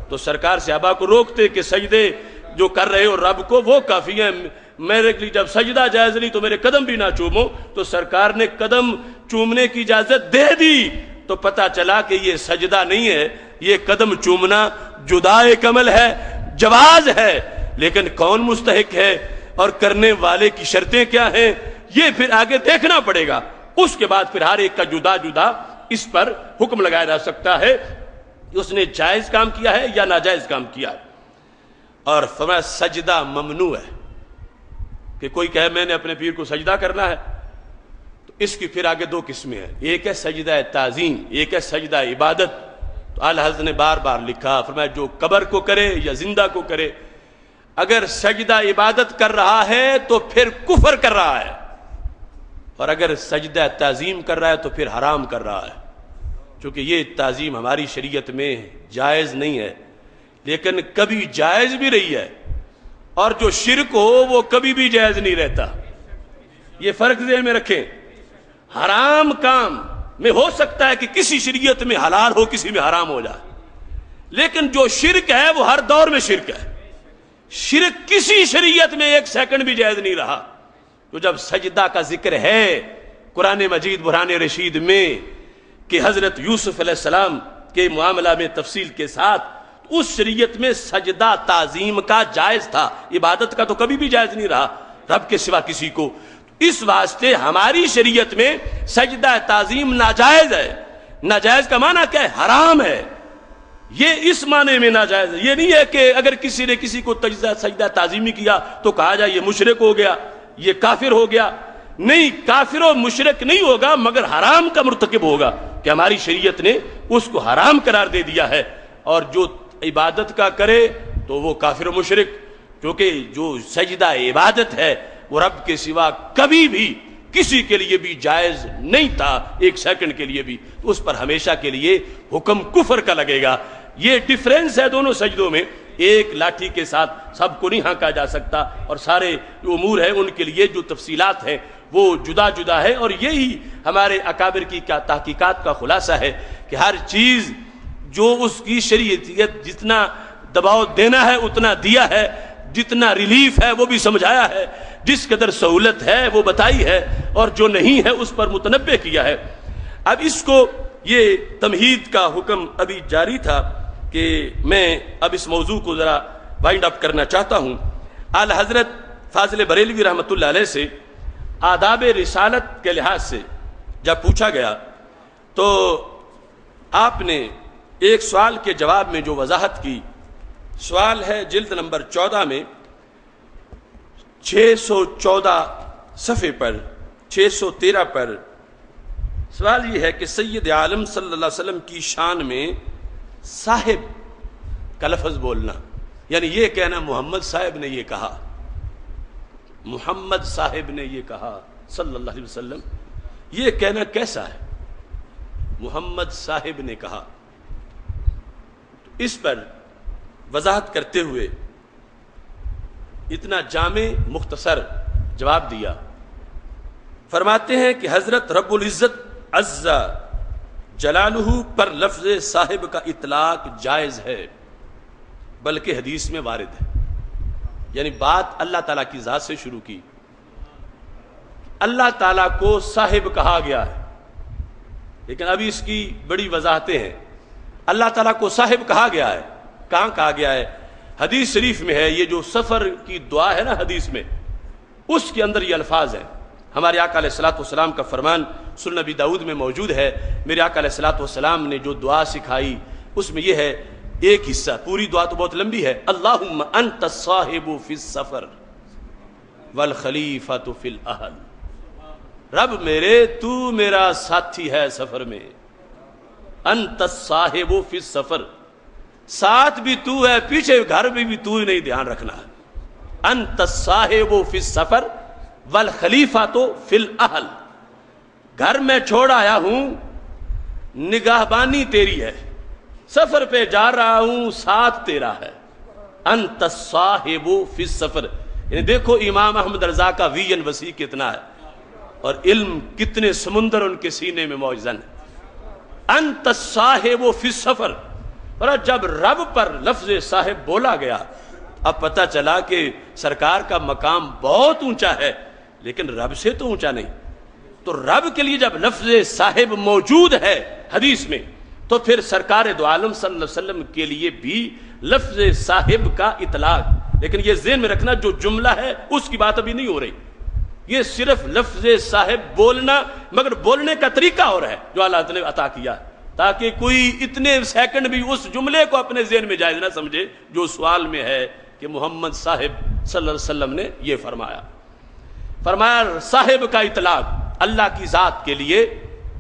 تو سرکار صحابہ کو روکتے کہ سجدے جو کر رہے ہو رب کو وہ کافی ہیں، میرے لیے جب سجدہ جائز نہیں تو میرے قدم بھی نہ چومو. تو سرکار نے قدم چومنے کی اجازت دے دی تو پتہ چلا کہ یہ سجدہ نہیں ہے، یہ قدم چومنا جدائے کمل ہے، جواز ہے. لیکن کون مستحق ہے اور کرنے والے کی شرطیں کیا ہیں یہ پھر آگے دیکھنا پڑے گا. اس کے بعد پھر ہر ایک کا جدا جدا اس پر حکم لگایا جا سکتا ہے کہ اس نے جائز کام کیا ہے یا ناجائز کام کیا ہے. اور فرمایا سجدہ ممنوع ہے کہ کوئی کہے میں نے اپنے پیر کو سجدہ کرنا ہے تو اس کی پھر آگے دو قسمیں ہیں. ایک ہے سجدہ تعظیم، ایک ہے سجدہ عبادت. تو اعلی حضرت نے بار بار لکھا، فرمایا جو قبر کو کرے یا زندہ کو کرے اگر سجدہ عبادت کر رہا ہے تو پھر کفر کر رہا ہے، اور اگر سجدہ تعظیم کر رہا ہے تو پھر حرام کر رہا ہے. چونکہ یہ تعظیم ہماری شریعت میں جائز نہیں ہے لیکن کبھی جائز بھی رہی ہے، اور جو شرک ہو وہ کبھی بھی جائز نہیں رہتا. یہ فرق ذہن میں رکھیں. حرام کام میں ہو سکتا ہے کہ کسی شریعت میں حلال ہو کسی میں حرام ہو جائے، لیکن جو شرک ہے وہ ہر دور میں شرک ہے. شرک کسی شریعت میں ایک سیکنڈ بھی جائز نہیں رہا. تو جب سجدہ کا ذکر ہے قرآن مجید برہان رشید میں کہ حضرت یوسف علیہ السلام کے معاملہ میں تفصیل کے ساتھ، اس شریعت میں سجدہ تعظیم کا جائز تھا، عبادت کا تو کبھی بھی جائز نہیں رہا رب کے سوا کسی کو. اس واسطے ہماری شریعت میں سجدہ تعظیم ناجائز ہے. ناجائز کا معنی کیا ہے؟ حرام ہے. یہ اس معنی میں ناجائز ہے. یہ نہیں ہے کہ اگر کسی نے کسی کو سجدہ تعظیمی کیا تو کہا جائے یہ مشرک ہو گیا، یہ کافر ہو گیا. نہیں، کافر و مشرک نہیں ہوگا مگر حرام کا مرتکب ہوگا کہ ہماری شریعت نے اس کو حرام قرار دے دیا ہے. اور جو عبادت کا کرے تو وہ کافر و مشرک، کیونکہ جو سجدہ عبادت ہے وہ رب کے سوا کبھی بھی کسی کے لیے بھی جائز نہیں تھا، ایک سیکنڈ کے لیے بھی. تو اس پر ہمیشہ کے لیے حکم کفر کا لگے گا. یہ ڈیفرنس ہے دونوں سجدوں میں. ایک لاٹھی کے ساتھ سب کو نہیں ہانکا جا سکتا، اور سارے جو امور ہیں ان کے لیے جو تفصیلات ہیں وہ جدا جدا ہے. اور یہی ہمارے اکابر کی تحقیقات کا خلاصہ ہے کہ ہر چیز جو اس کی شریعت جتنا دباؤ دینا ہے اتنا دیا ہے، جتنا ریلیف ہے وہ بھی سمجھایا ہے، جس قدر سہولت ہے وہ بتائی ہے، اور جو نہیں ہے اس پر متنبہ کیا ہے. اب اس کو یہ تمہید کا حکم ابھی جاری تھا کہ میں اب اس موضوع کو ذرا وائنڈ اپ کرنا چاہتا ہوں. اعلی حضرت فاضل بریلوی رحمۃ اللہ علیہ سے آداب رسالت کے لحاظ سے جب پوچھا گیا تو آپ نے ایک سوال کے جواب میں جو وضاحت کی، سوال ہے جلد نمبر 14 میں 614 صفحے پر 613 پر. سوال یہ ہے کہ سید عالم صلی اللہ علیہ وسلم کی شان میں صاحب کا لفظ بولنا، یعنی یہ کہنا محمد صاحب نے یہ کہا، محمد صاحب نے یہ کہا، صلی اللہ علیہ وسلم، یہ کہنا کیسا ہے؟ محمد صاحب نے کہا۔ اس پر وضاحت کرتے ہوئے اتنا جامع مختصر جواب دیا، فرماتے ہیں کہ حضرت رب العزت عز جلالہ پر لفظ صاحب کا اطلاق جائز ہے، بلکہ حدیث میں وارد ہے۔ یعنی بات اللہ تعالیٰ کی ذات سے شروع کی، اللہ تعالیٰ کو صاحب کہا گیا ہے، لیکن ابھی اس کی بڑی وضاحتیں ہیں۔ اللہ تعالیٰ کو صاحب کہا گیا ہے، کہاں کہا گیا ہے؟ حدیث شریف میں ہے۔ یہ جو سفر کی دعا ہے نا حدیث میں، اس کے اندر یہ الفاظ ہیں۔ ہمارے آقا علیہ الصلوۃ والسلام کا فرمان سنن نبی داؤد میں موجود ہے۔ میرے آقا علیہ الصلوۃ والسلام نے جو دعا سکھائی اس میں یہ ہے، ایک حصہ، پوری دعا تو بہت لمبی ہے، اللہم انت الصاحب فی السفر والخلیفۃ فی الاہل۔ رب میرے، تو میرا ساتھی ہے سفر میں، انت الصاحب فی السفر، ساتھ بھی تو ہے، پیچھے گھر میں بھی تو ہی نہیں، دھیان رکھنا ہے۔ انت الصاحب فی السفر والخلیفۃ فی الاہل، گھر میں چھوڑ آیا ہوں، نگہبانی تیری ہے، سفر پہ جا رہا ہوں، ساتھ تیرا ہے۔ انت الصاحب فی السفر، یعنی دیکھو امام احمد رضا کا ویژن وسیع کتنا ہے، اور علم کتنے سمندر ان کے سینے میں موجزن ہے۔ انت الصاحب فی السفر، اور جب رب پر لفظ صاحب بولا گیا، اب پتہ چلا کہ سرکار کا مقام بہت اونچا ہے، لیکن رب سے تو اونچا نہیں۔ تو رب کے لیے جب لفظ صاحب موجود ہے حدیث میں، تو پھر سرکار دو عالم صلی اللہ علیہ وسلم کے لیے بھی لفظ صاحب کا اطلاق۔ لیکن یہ ذہن میں رکھنا، جو جملہ ہے اس کی بات ابھی نہیں ہو رہی، یہ صرف لفظ صاحب بولنا، مگر بولنے کا طریقہ اور ہے جو اللہ نے عطا کیا، تاکہ کوئی اتنے سیکنڈ بھی اس جملے کو اپنے ذہن میں جائز نہ سمجھے جو سوال میں ہے کہ محمد صاحب صلی اللہ علیہ وسلم نے یہ فرمایا۔ فرمایا صاحب کا اطلاق اللہ کی ذات کے لیے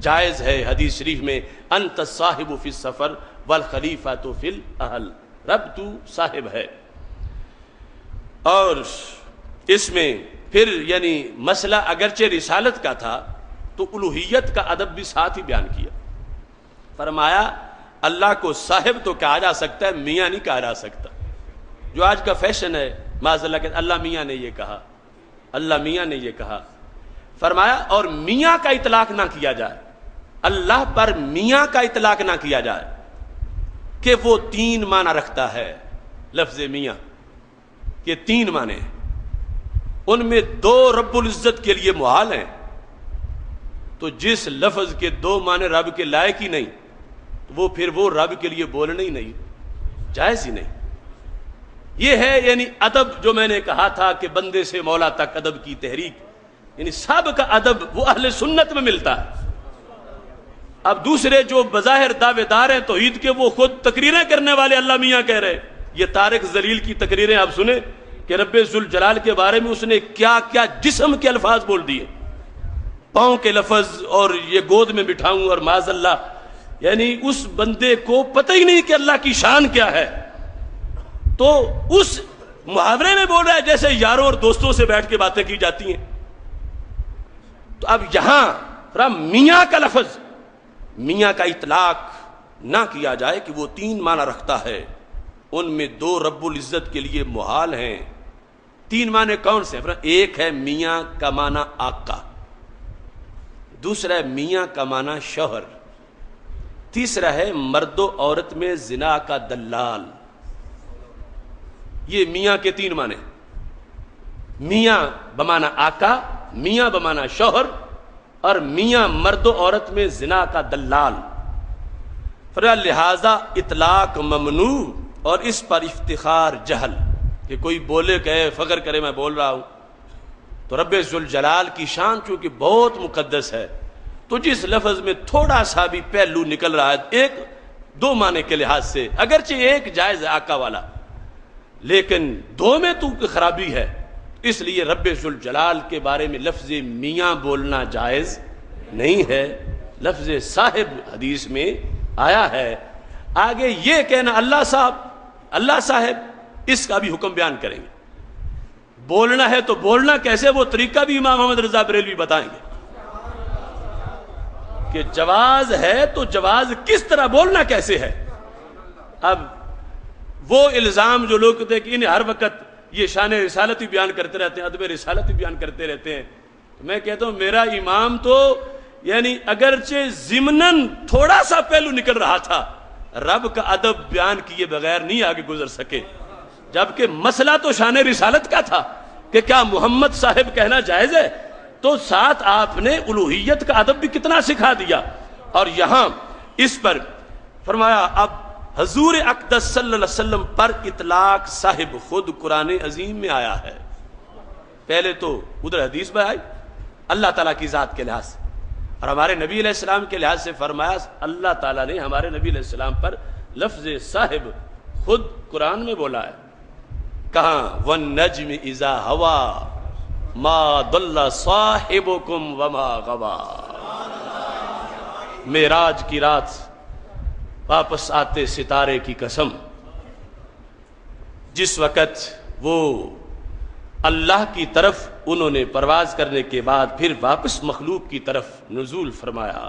جائز ہے۔ حدیث شریف میں انت صاحب فی السفر والخلیفۃ فی الاہل، رب تو صاحب ہے۔ اور اس میں پھر یعنی مسئلہ اگرچہ رسالت کا تھا تو الوہیت کا ادب بھی ساتھ ہی بیان کیا۔ فرمایا اللہ کو صاحب تو کہا جا سکتا ہے، میاں نہیں کہا جا سکتا، جو آج کا فیشن ہے معاذ اللہ کہ اللہ میاں نے یہ کہا، اللہ میاں نے یہ کہا۔ فرمایا اور میاں کا اطلاق نہ کیا جائے، اللہ پر میاں کا اطلاق نہ کیا جائے، کہ وہ تین معنی رکھتا ہے۔ لفظ میاں کے تین معنی ہیں، ان میں دو رب العزت کے لیے محال ہیں، تو جس لفظ کے دو معنی رب کے لائق ہی نہیں، وہ پھر وہ رب کے لیے بولنا ہی نہیں، جائز ہی نہیں۔ یہ ہے یعنی ادب جو میں نے کہا تھا کہ بندے سے مولا تک ادب کی تحریک، یعنی سب کا ادب وہ اہل سنت میں ملتا ہے۔ اب دوسرے جو بظاہر دعوے دار ہیں توحید کے، وہ خود تقریریں کرنے والے اللہ میاں کہہ رہے۔ یہ طارق ذلیل کی تقریریں آپ سنیں کہ رب ذوالجلال کے بارے میں اس نے کیا کیا جسم کے الفاظ بول دیے، پاؤں کے لفظ، اور یہ گود میں بٹھاؤں، اور معاذ اللہ، یعنی اس بندے کو پتہ ہی نہیں کہ اللہ کی شان کیا ہے، تو اس محاورے میں بول رہا ہے جیسے یاروں اور دوستوں سے بیٹھ کے باتیں کی جاتی ہیں۔ تو اب یہاں میاں کا لفظ، میاں کا اطلاق نہ کیا جائے کہ وہ تین معنی رکھتا ہے، ان میں دو رب العزت کے لیے محال ہیں۔ تین معنی کون سے ہیں؟ ایک ہے میاں کا معنی آقا، دوسرا ہے میاں کا معنی شوہر، تیسرا ہے مرد و عورت میں زنا کا دلال۔ یہ میاں کے تین معنی، میاں بمعنی آقا، میاں بمعنی شوہر، اور میاں مرد و عورت میں زنا کا دلال۔ لہذا اطلاق ممنوع، اور اس پر افتخار جہل، کہ کوئی بولے کہے فخر کرے میں بول رہا ہوں۔ تو رب ذوالجلال کی شان چونکہ بہت مقدس ہے، تو جس لفظ میں تھوڑا سا بھی پہلو نکل رہا ہے ایک دو معنی کے لحاظ سے، اگرچہ ایک جائز ہے آقا والا، لیکن دو میں تو خرابی ہے، اس لیے رب ذوالجلال کے بارے میں لفظ میاں بولنا جائز نہیں ہے۔ لفظ صاحب حدیث میں آیا ہے۔ آگے یہ کہنا اللہ صاحب، اللہ صاحب، اس کا بھی حکم بیان کریں گے۔ بولنا ہے تو بولنا کیسے، وہ طریقہ بھی امام محمد رضا بریلوی بتائیں گے کہ جواز ہے تو جواز کس طرح، بولنا کیسے ہے۔ اب وہ الزام جو لوگ کہتے ہیں کہ انہیں ہر وقت یہ شان رسالت ہی بیان کرتے رہتے ہیں، ادب رسالت ہی بیان کرتے رہتے ہیں، تو میں کہتا ہوں میرا امام تو یعنی اگرچہ ضمناً تھوڑا سا پہلو نکل رہا تھا، رب کا ادب بیان کیے بغیر نہیں آگے گزر سکے، جبکہ مسئلہ تو شان رسالت کا تھا کہ کیا محمد صاحب کہنا جائز ہے، تو ساتھ آپ نے الوہیت کا ادب بھی کتنا سکھا دیا۔ اور یہاں اس پر فرمایا اب حضور اقدس صلی اللہ علیہ وسلم پر اطلاق صاحب خود قرآن عظیم میں آیا ہے۔ پہلے تو ادھر حدیث میں آئی اللہ تعالیٰ کی ذات کے لحاظ سے، اور ہمارے نبی علیہ السلام کے لحاظ سے فرمایا اللہ تعالیٰ نے ہمارے نبی علیہ السلام پر لفظ صاحب خود قرآن میں بولا ہے۔ کہاں وَالنَّجْمِ إِذَا هَوَى مَا ضَلَّ صَاحِبُكُمْ وَمَا غَوَى۔ معراج کی رات واپس آتے ستارے کی قسم، جس وقت وہ اللہ کی طرف انہوں نے پرواز کرنے کے بعد پھر واپس مخلوق کی طرف نزول فرمایا،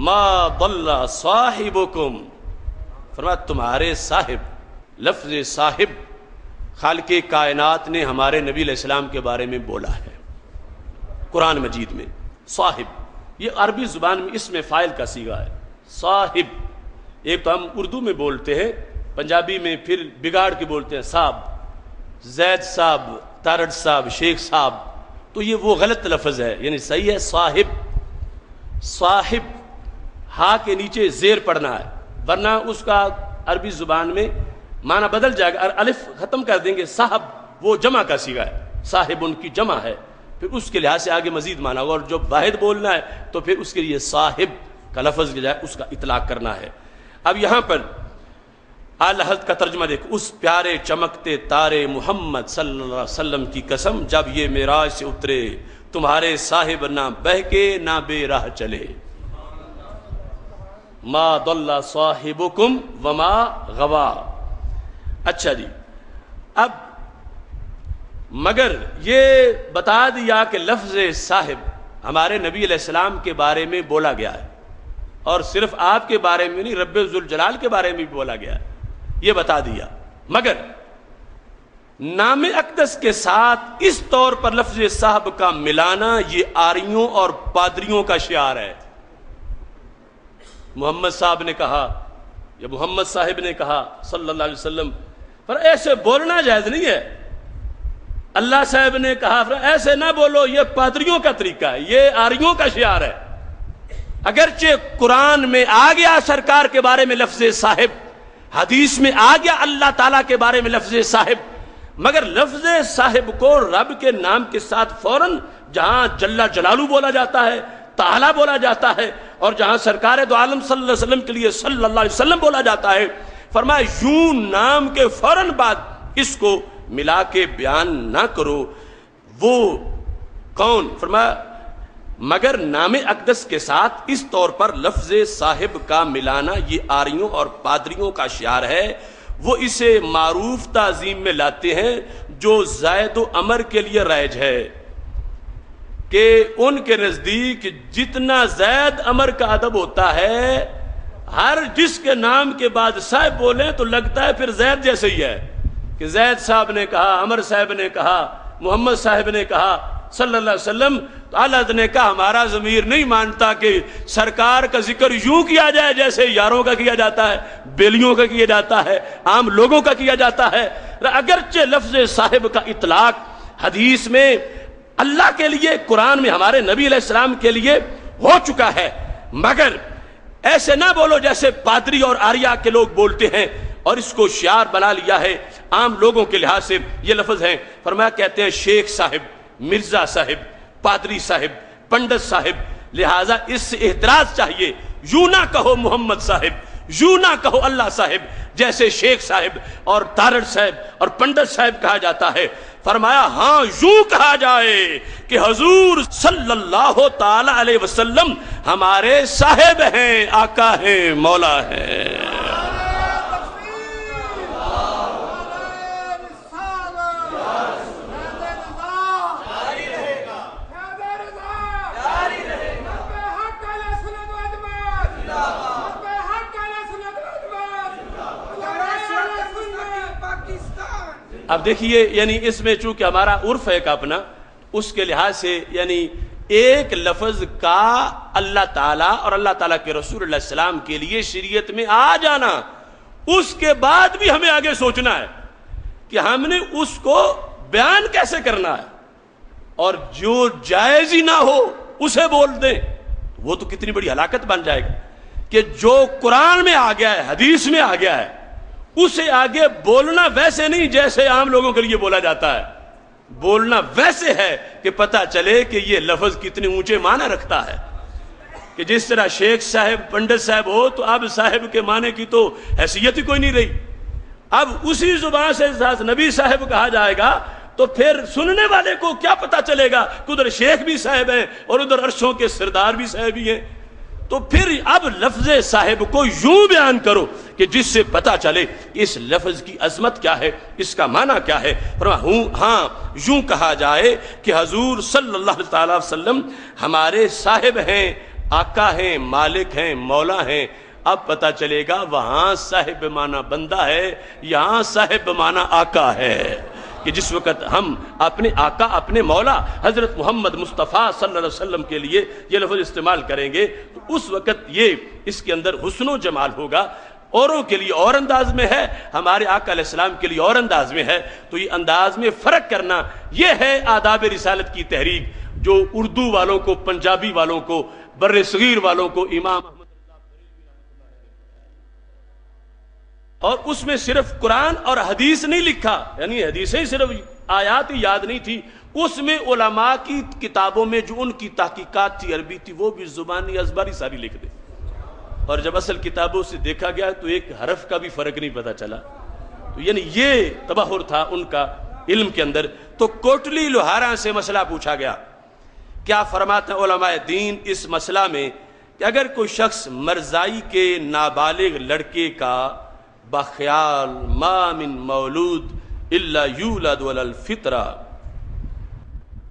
ما ضل صاحبکم، فرمایا تمہارے صاحب، لفظ صاحب خالق کائنات نے ہمارے نبی علیہ السلام کے بارے میں بولا ہے قرآن مجید میں۔ صاحب یہ عربی زبان میں اسم فاعل کا صیغہ ہے، صاحب۔ ایک تو ہم اردو میں بولتے ہیں، پنجابی میں پھر بگاڑ کے بولتے ہیں صاحب، زید صاحب، تارڑ صاحب، شیخ صاحب، تو یہ وہ غلط لفظ ہے، یعنی صحیح ہے صاحب۔ صاحب ہا کے نیچے زیر پڑنا ہے، ورنہ اس کا عربی زبان میں معنی بدل جائے گا، الف ختم کر دیں گے، صاحب وہ جمع کا صیغہ ہے، صاحب ان کی جمع ہے، پھر اس کے لحاظ سے آگے مزید معنی ہوگا، اور جو واحد بولنا ہے تو پھر اس کے لیے صاحب کا لفظ کے جائے اس کا اطلاق کرنا ہے۔ اب یہاں پر اعلی حضرت کا ترجمہ دیکھ، اس پیارے چمکتے تارے محمد صلی اللہ علیہ وسلم کی قسم جب یہ معراج سے اترے تمہارے صاحب نہ بہکے نہ بے راہ چلے، ما ضل صاحبکم وما غوا۔ اچھا جی، اب مگر یہ بتا دیا کہ لفظ صاحب ہمارے نبی علیہ السلام کے بارے میں بولا گیا ہے، اور صرف آپ کے بارے میں نہیں، رب ذوالجلال کے بارے میں بھی بولا گیا ہے، یہ بتا دیا۔ مگر نام اقدس کے ساتھ اس طور پر لفظ صاحب کا ملانا یہ آریوں اور پادریوں کا شعار ہے۔ محمد صاحب نے کہا یا محمد صاحب نے کہا صلی اللہ علیہ وسلم، پر ایسے بولنا جائز نہیں ہے۔ اللہ صاحب نے کہا ایسے نہ بولو، یہ پادریوں کا طریقہ ہے، یہ آریوں کا شعار ہے۔ اگرچہ قرآن میں آ گیا سرکار کے بارے میں لفظ صاحب، حدیث میں آ گیا اللہ تعالیٰ کے بارے میں لفظ صاحب، مگر لفظ صاحب کو رب کے نام کے ساتھ فوراً جہاں جل جلالہ بولا جاتا ہے، تعالیٰ بولا جاتا ہے، اور جہاں سرکار دو عالم صلی اللہ علیہ وسلم کے لیے صلی اللہ علیہ وسلم بولا جاتا ہے، فرمایا یوں نام کے فوراً بعد اس کو ملا کے بیان نہ کرو۔ وہ کون؟ فرمایا مگر نام اقدس کے ساتھ اس طور پر لفظ صاحب کا ملانا یہ آریوں اور پادریوں کا شعار ہے۔ وہ اسے معروف تعظیم میں لاتے ہیں جو زید و عمر کے لیے رائج ہے، کہ ان کے نزدیک جتنا زید عمر کا ادب ہوتا ہے، ہر جس کے نام کے بعد صاحب بولیں تو لگتا ہے پھر زید جیسے ہی ہے، کہ زید صاحب نے کہا، عمر صاحب نے کہا، محمد صاحب نے کہا صلی اللہ علیہ وسلم، تو اللہ نے کہا ہمارا ضمیر نہیں مانتا کہ سرکار کا ذکر یوں کیا جائے جیسے یاروں کا کیا جاتا ہے، بیلیوں کا کیا جاتا ہے، عام لوگوں کا کیا جاتا ہے۔ اگرچہ لفظ صاحب کا اطلاق حدیث میں اللہ کے لیے، قرآن میں ہمارے نبی علیہ السلام کے لیے ہو چکا ہے، مگر ایسے نہ بولو جیسے پادری اور آریا کے لوگ بولتے ہیں، اور اس کو شعار بنا لیا ہے عام لوگوں کے لحاظ سے۔ یہ لفظ ہیں، فرمایا کہتے ہیں شیخ صاحب، مرزا صاحب، پادری صاحب، پنڈت صاحب، لہٰذا اس سے احتراز چاہیے، یوں نہ کہو محمد صاحب، یوں نہ کہو اللہ صاحب، جیسے شیخ صاحب اور تارڑ صاحب اور پنڈت صاحب کہا جاتا ہے۔ فرمایا ہاں یوں کہا جائے کہ حضور صلی اللہ تعالی علیہ وسلم ہمارے صاحب ہیں، آقا ہیں، مولا ہیں۔ اب دیکھیے یعنی اس میں چونکہ ہمارا عرف ہے کا اپنا، اس کے لحاظ سے یعنی ایک لفظ کا اللہ تعالیٰ اور اللہ تعالیٰ کے رسول اللہ علیہ السلام کے لیے شریعت میں آ جانا، اس کے بعد بھی ہمیں آگے سوچنا ہے کہ ہم نے اس کو بیان کیسے کرنا ہے، اور جو جائز ہی نہ ہو اسے بول دیں وہ تو کتنی بڑی ہلاکت بن جائے گا کہ جو قرآن میں آ گیا ہے، حدیث میں آ گیا ہے، اسے آگے بولنا ویسے نہیں جیسے عام لوگوں کے لیے بولا جاتا ہے، بولنا ویسے ہے کہ پتہ چلے کہ یہ لفظ کتنے اونچے معنی رکھتا ہے، کہ جس طرح شیخ صاحب پنڈت صاحب ہو تو اب صاحب کے معنی کی تو حیثیت ہی کوئی نہیں رہی، اب اسی زبان سے نبی صاحب کہا جائے گا تو پھر سننے والے کو کیا پتا چلے گا کہ ادھر شیخ بھی صاحب ہیں اور ادھر عرشوں کے سردار بھی صاحب ہی ہیں، تو پھر اب لفظ صاحب کو یوں بیان کرو کہ جس سے پتا چلے اس لفظ کی عظمت کیا ہے، اس کا معنی کیا ہے۔ ہاں یوں کہا جائے کہ حضور صلی اللہ تعالی وسلم ہمارے صاحب ہیں، آقا ہیں، مالک ہیں، مولا ہیں، اب پتا چلے گا وہاں صاحب معنی بندہ ہے، یہاں صاحب معنی آقا ہے، کہ جس وقت ہم اپنے آقا اپنے مولا حضرت محمد مصطفیٰ صلی اللہ علیہ وسلم کے لیے یہ لفظ استعمال کریں گے تو اس وقت یہ اس کے اندر حسن و جمال ہوگا، اوروں کے لیے اور انداز میں ہے، ہمارے آقا علیہ السلام کے لیے اور انداز میں ہے، تو یہ انداز میں فرق کرنا یہ ہے آداب رسالت کی تحریک، جو اردو والوں کو، پنجابی والوں کو، بر صغیر والوں کو امام اور اس میں صرف قرآن اور حدیث نہیں لکھا، یعنی حدیثیں صرف آیات ہی یاد نہیں تھی، اس میں علماء کی کتابوں میں جو ان کی تحقیقات تھی عربی تھی وہ بھی زبانی ازباری ساری لکھ دے، اور جب اصل کتابوں سے دیکھا گیا تو ایک حرف کا بھی فرق نہیں پتا چلا، تو یعنی یہ تبحر تھا ان کا علم کے اندر۔ تو کوٹلی لوہارا سے مسئلہ پوچھا گیا، کیا فرماتے ہیں علماء دین اس مسئلہ میں کہ اگر کوئی شخص مرزائی کے نابالغ لڑکے کا بخیال ما من مولود الا یولد علی الفطرہ،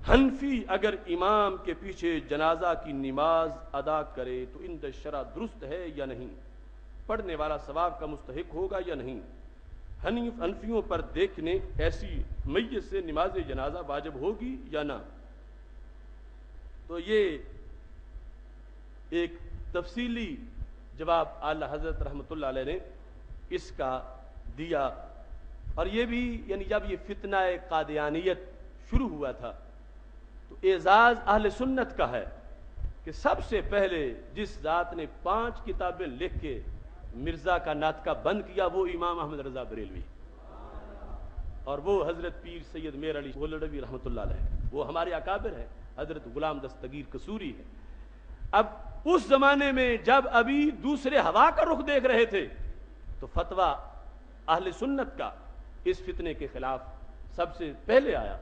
حنفی اگر امام کے پیچھے جنازہ کی نماز ادا کرے تو عند الشرع درست ہے یا نہیں، پڑھنے والا ثواب کا مستحق ہوگا یا نہیں، حنفیوں پر دیکھنے ایسی میت سے نماز جنازہ واجب ہوگی یا نہ۔ تو یہ ایک تفصیلی جواب اعلی حضرت رحمۃ اللہ علیہ نے اس کا دیا، اور یہ بھی یعنی جب یہ فتنہ قادیانیت شروع ہوا تھا تو اعزاز اہل سنت کا ہے کہ سب سے پہلے جس ذات نے 5 کتابیں لکھ کے مرزا کا ناطقہ بند کیا وہ امام احمد رضا بریلوی، اور وہ حضرت پیر سید میر علی گولڑوی رحمۃ اللہ علیہ، وہ ہمارے اکابر ہیں، حضرت غلام دستگیر قصوری ہے۔ اب اس زمانے میں جب ابھی دوسرے ہوا کا رخ دیکھ رہے تھے تو فتویٰ اہل سنت کا اس فتنے کے خلاف سب سے پہلے آیا،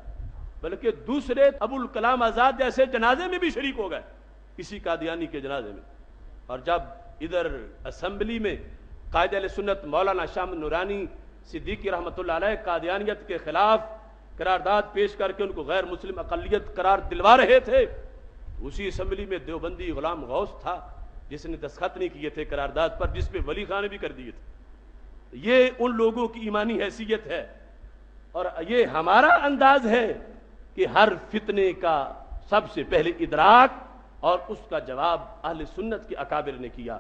بلکہ دوسرے ابو الکلام آزاد جیسے جنازے میں بھی شریک ہو گئے اسی قادیانی کے جنازے میں، اور جب ادھر اسمبلی میں قائد اہل سنت مولانا شاہ نورانی صدیقی رحمۃ اللہ علیہ قادیانیت کے خلاف قرارداد پیش کر کے ان کو غیر مسلم اقلیت قرار دلوا رہے تھے، اسی اسمبلی میں دیوبندی غلام غوث تھا جس نے دستخط نہیں کیے تھے قرارداد پر، جس پہ ولی خان نے بھی کر دیے تھے۔ یہ ان لوگوں کی ایمانی حیثیت ہے، اور یہ ہمارا انداز ہے کہ ہر فتنے کا سب سے پہلے ادراک اور اس کا جواب اہل سنت کے اکابر نے کیا۔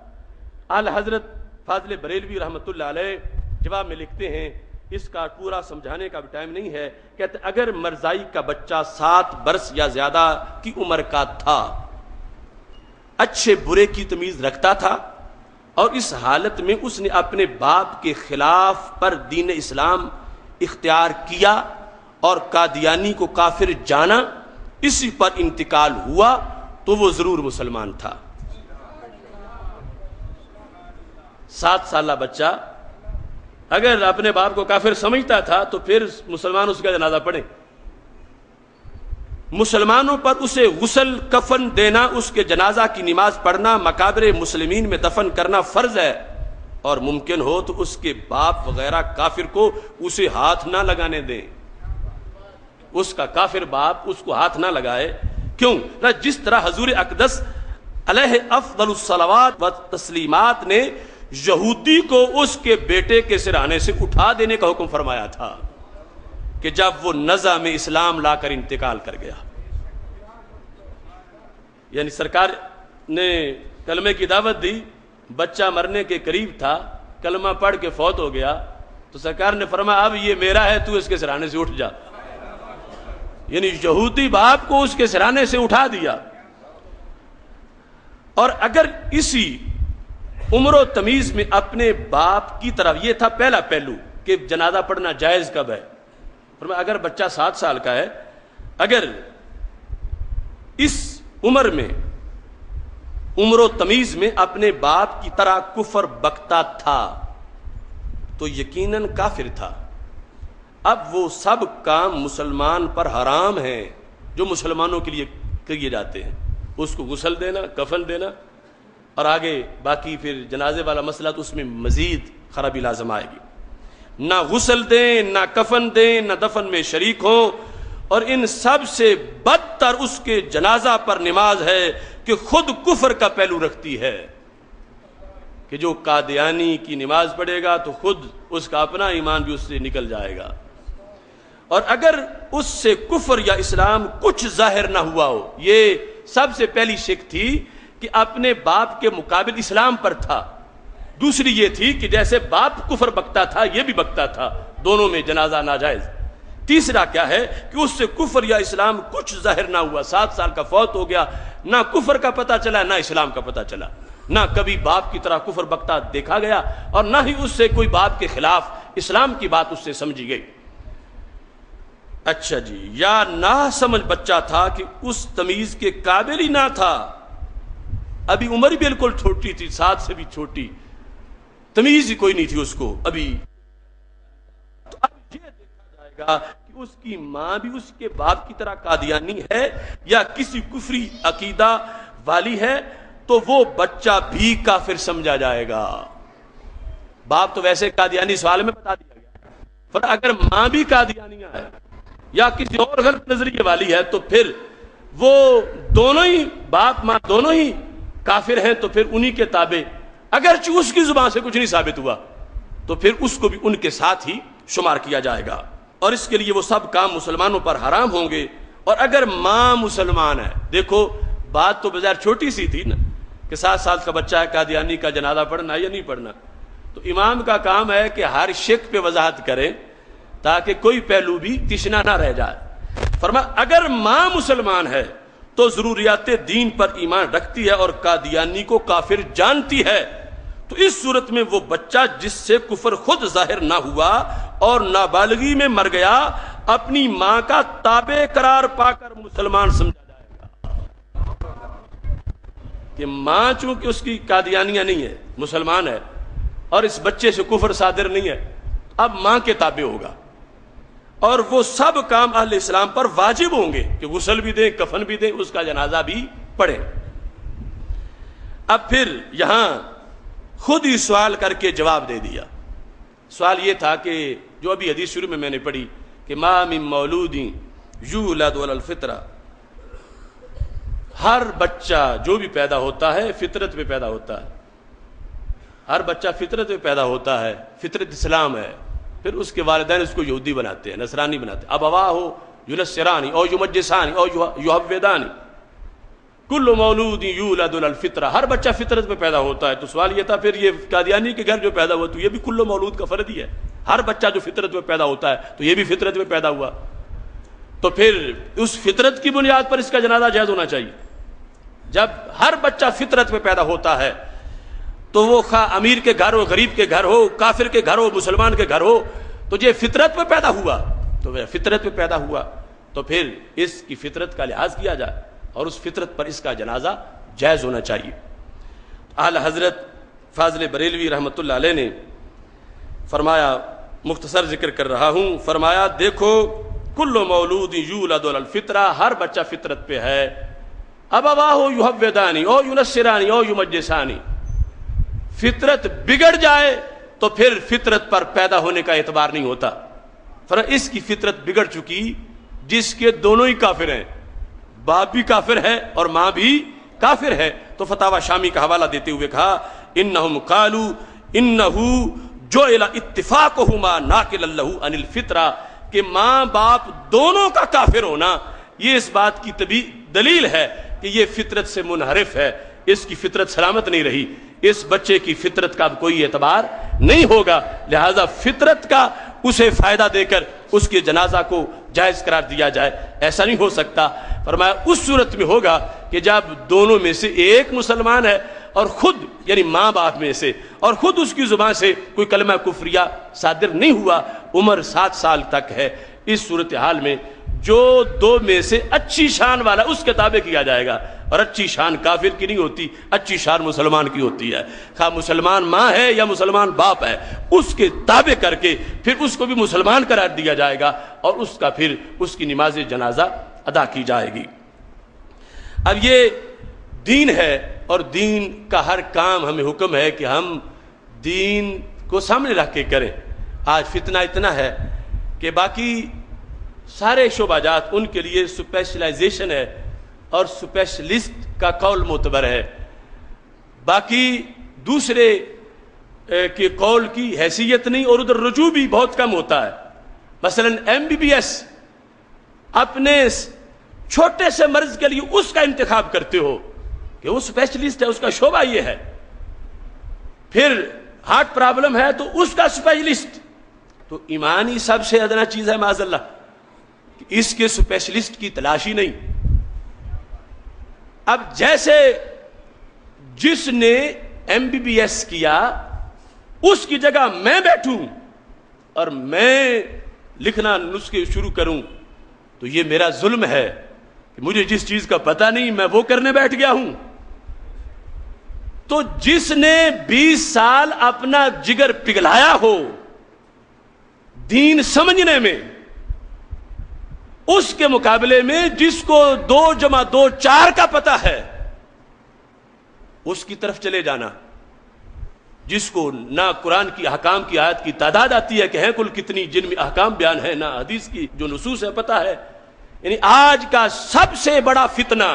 اعلی حضرت فاضل بریلوی رحمۃ اللہ علیہ جواب میں لکھتے ہیں، اس کا پورا سمجھانے کا بھی ٹائم نہیں ہے، کہتے اگر مرزائی کا بچہ 7 برس یا زیادہ کی عمر کا تھا، اچھے برے کی تمیز رکھتا تھا، اور اس حالت میں اس نے اپنے باپ کے خلاف پر دین اسلام اختیار کیا اور قادیانی کو کافر جانا، اسی پر انتقال ہوا تو وہ ضرور مسلمان تھا۔ 7 سالہ بچہ اگر اپنے باپ کو کافر سمجھتا تھا تو پھر مسلمان اس کا جنازہ پڑھیں، مسلمانوں پر اسے غسل کفن دینا، اس کے جنازہ کی نماز پڑھنا، مقابر مسلمین میں دفن کرنا فرض ہے، اور ممکن ہو تو اس کے باپ وغیرہ کافر کو اسے ہاتھ نہ لگانے دیں، اس کا کافر باپ اس کو ہاتھ نہ لگائے۔ کیوں نہ جس طرح حضور اقدس علیہ افضل الصلوات و تسلیمات نے یہودی کو اس کے بیٹے کے سرانے سے اٹھا دینے کا حکم فرمایا تھا، کہ جب وہ نزع میں اسلام لا کر انتقال کر گیا. یعنی سرکار نے کلمے کی دعوت دی، بچہ مرنے کے قریب تھا، کلمہ پڑھ کے فوت ہو گیا، تو سرکار نے فرمایا اب یہ میرا ہے، تو اس کے سرانے سے اٹھ جا. یعنی یہودی باپ کو اس کے سرانے سے اٹھا دیا. اور اگر اسی عمر و تمیز میں اپنے باپ کی طرف، یہ تھا پہلا پہلو کہ جنازہ پڑھنا جائز کب ہے. فرمایا اگر بچہ 7 سال کا ہے، اگر اس عمر میں عمر و تمیز میں اپنے باپ کی طرح کفر بکتا تھا تو یقیناً کافر تھا. اب وہ سب کام مسلمان پر حرام ہیں جو مسلمانوں کے لیے کیے جاتے ہیں. اس کو غسل دینا، کفن دینا، اور آگے باقی پھر جنازے والا مسئلہ تو اس میں مزید خرابی لازم آئے گی. نہ غسل دیں، نہ کفن دیں، نہ دفن میں شریک ہوں. اور ان سب سے بدتر اس کے جنازہ پر نماز ہے کہ خود کفر کا پہلو رکھتی ہے، کہ جو قادیانی کی نماز پڑھے گا تو خود اس کا اپنا ایمان بھی اس سے نکل جائے گا. اور اگر اس سے کفر یا اسلام کچھ ظاہر نہ ہوا ہو، یہ سب سے پہلی شک تھی کہ اپنے باپ کے مقابل اسلام پر تھا. دوسری یہ تھی کہ جیسے باپ کفر بکتا تھا یہ بھی بکتا تھا، دونوں میں جنازہ ناجائز. تیسرا کیا ہے کہ اس سے کفر یا اسلام کچھ ظاہر نہ ہوا، 7 سال کا فوت ہو گیا، نہ کفر کا پتہ چلا نہ اسلام کا پتہ چلا، نہ کبھی باپ کی طرح کفر بکتا دیکھا گیا، اور نہ ہی اس سے کوئی باپ کے خلاف اسلام کی بات اس سے سمجھی گئی. اچھا جی، یا نہ سمجھ بچہ تھا کہ اس تمیز کے قابل ہی نہ تھا، ابھی عمر بھی بالکل چھوٹی تھی، 7 سے بھی چھوٹی، تمیز ہی کوئی نہیں تھی اس کو ابھی. تو اب یہ دیکھا جائے گا کہ اس کی ماں بھی اس کے باپ کی طرح قادیانی ہے یا کسی کفری عقیدہ والی ہے، تو وہ بچہ بھی کافر سمجھا جائے گا. باپ تو ویسے قادیانی سوال میں بتا دیا گیا، پر اگر ماں بھی قادیانیہ ہے یا کسی اور غلط نظریے والی ہے تو پھر وہ دونوں ہی، باپ ماں دونوں ہی کافر ہیں. تو پھر انہی کے تابع، اگرچہ اس کی زبان سے کچھ نہیں ثابت ہوا تو پھر اس کو بھی ان کے ساتھ ہی شمار کیا جائے گا. اور اس کے لیے وہ سب کام مسلمانوں پر حرام ہوں گے. اور اگر ماں مسلمان ہے، دیکھو بات تو بظاہر چھوٹی سی تھی نا کہ 7 سال کا بچہ ہے، قادیانی کا جنازہ پڑھنا یا نہیں پڑھنا. تو امام کا کام ہے کہ ہر شک پہ وضاحت کریں تاکہ کوئی پہلو بھی تشنا نہ رہ جائے. فرمایا اگر ماں مسلمان ہے تو ضروریات دین پر ایمان رکھتی ہے اور قادیانی کو کافر جانتی ہے، تو اس صورت میں وہ بچہ جس سے کفر خود ظاہر نہ ہوا اور نابالغی میں مر گیا، اپنی ماں کا تابع قرار پا کر مسلمان سمجھا جائے گا. کہ ماں چونکہ اس کی قادیانیہ نہیں ہے، مسلمان ہے، اور اس بچے سے کفر صادر نہیں ہے، اب ماں کے تابع ہوگا. اور وہ سب کام اہل اسلام پر واجب ہوں گے کہ غسل بھی دیں، کفن بھی دیں، اس کا جنازہ بھی پڑھیں. اب پھر یہاں خود ہی سوال کر کے جواب دے دیا. سوال یہ تھا کہ جو ابھی حدیث شروع میں نے پڑھی کہ ما من مولود یولد علی الفطرہ، ہر بچہ جو بھی پیدا ہوتا ہے فطرت پہ پیدا ہوتا ہے. ہر بچہ فطرت پہ پیدا ہوتا ہے، فطرت اسلام ہے. پھر اس کے والدین اس کو یہودی بناتے ہیں، نصرانی بناتے ہیں. ابواہ ینصرانی او یمجسانی او یہودانی، کل مولود یولد علی الفطرہ، ہر بچہ فطرت پہ پیدا ہوتا ہے. تو سوال یہ تھا پھر یہ قادیانی کے گھر جو پیدا ہوا تو یہ بھی کل مولود کا فرد ہی ہے. ہر بچہ جو فطرت پہ پیدا ہوتا ہے تو یہ بھی فطرت پہ پیدا ہوا. تو پھر اس فطرت کی بنیاد پر اس کا جنازہ جائز ہونا چاہیے. جب ہر بچہ فطرت پہ پیدا ہوتا ہے تو وہ خواہ امیر کے گھر ہو، غریب کے گھر ہو، کافر کے گھر ہو، مسلمان کے گھر ہو، تو یہ فطرت پہ پیدا ہوا تو وہ فطرت پہ پیدا ہوا تو پھر اس کی فطرت کا لحاظ کیا جائے اور اس فطرت پر اس کا جنازہ جائز ہونا چاہیے. اعلی حضرت فاضل بریلوی رحمۃ اللہ علیہ نے فرمایا، مختصر ذکر کر رہا ہوں، فرمایا دیکھو کل مولود یولد علی الفطرہ، ہر بچہ فطرت پہ ہے. ابواہ یہودانی او ینصرانی او یمجسانی، فطرت بگڑ جائے تو پھر فطرت پر پیدا ہونے کا اعتبار نہیں ہوتا. اس کی فطرت بگڑ چکی جس کے دونوں ہی کافر ہیں، باپ بھی کافر ہے اور ماں بھی کافر ہے. تو فتاوی شامی کا حوالہ دیتے ہوئے کہا انہم قالوا انہ جعل اتفاقہما ناقلا لہ عن الفطرہ، کہ ماں باپ دونوں کا کافر ہونا یہ اس بات کی دلیل ہے کہ یہ فطرت سے منحرف ہے، اس کی فطرت سلامت نہیں رہی، اس بچے کی فطرت کا اب کوئی اعتبار نہیں ہوگا، لہذا فطرت کا اسے فائدہ دے کر اس کے جنازہ کو جائز قرار دیا جائے، ایسا نہیں ہو سکتا۔ فرمایا اس صورت میں ہوگا کہ جب دونوں میں سے ایک مسلمان ہے اور خود یعنی ماں باپ میں سے اور خود اس کی زبان سے کوئی کلمہ کفریہ صادر نہیں ہوا، عمر 7 سال تک ہے، اس صورتحال میں جو دو میں سے اچھی شان والا اس کے تابع کیا جائے گا، اور اچھی شان کافر کی نہیں ہوتی، اچھی شان مسلمان کی ہوتی ہے، خواہ مسلمان ماں ہے یا مسلمان باپ ہے، اس کے تابع کر کے پھر اس کو بھی مسلمان قرار دیا جائے گا اور اس کا پھر اس کی نماز جنازہ ادا کی جائے گی۔ اب یہ دین ہے اور دین کا ہر کام ہمیں حکم ہے کہ ہم دین کو سامنے رکھ کے کریں۔ آج فتنہ اتنا ہے کہ باقی سارے شعبہ جات ان کے لیے سپیشلائزیشن ہے اور سپیشلسٹ کا قول معتبر ہے، باقی دوسرے کے قول کی حیثیت نہیں، اور ادھر رجوع بھی بہت کم ہوتا ہے۔ مثلا MBBS اپنے چھوٹے سے مرض کے لیے اس کا انتخاب کرتے ہو کہ وہ سپیشلسٹ ہے، اس کا شعبہ یہ ہے، پھر ہارٹ پرابلم ہے تو اس کا سپیشلسٹ، تو ایمانی سب سے ادنا چیز ہے معاذ اللہ، اس کے سپیشلسٹ کی تلاشی نہیں۔ اب جیسے جس نے MBBS کیا اس کی جگہ میں بیٹھوں اور میں لکھنا نسخے شروع کروں تو یہ میرا ظلم ہے کہ مجھے جس چیز کا پتہ نہیں میں وہ کرنے بیٹھ گیا ہوں۔ تو جس نے 20 سال اپنا جگر پگھلایا ہو دین سمجھنے میں، اس کے مقابلے میں جس کو 2 + 2 4 کا پتہ ہے اس کی طرف چلے جانا، جس کو نہ قرآن کی احکام کی آیت کی تعداد آتی ہے کہ ہیں کل کتنی، جن میں احکام بیان ہے، نہ حدیث کی جو نصوص ہے پتہ ہے۔ یعنی آج کا سب سے بڑا فتنہ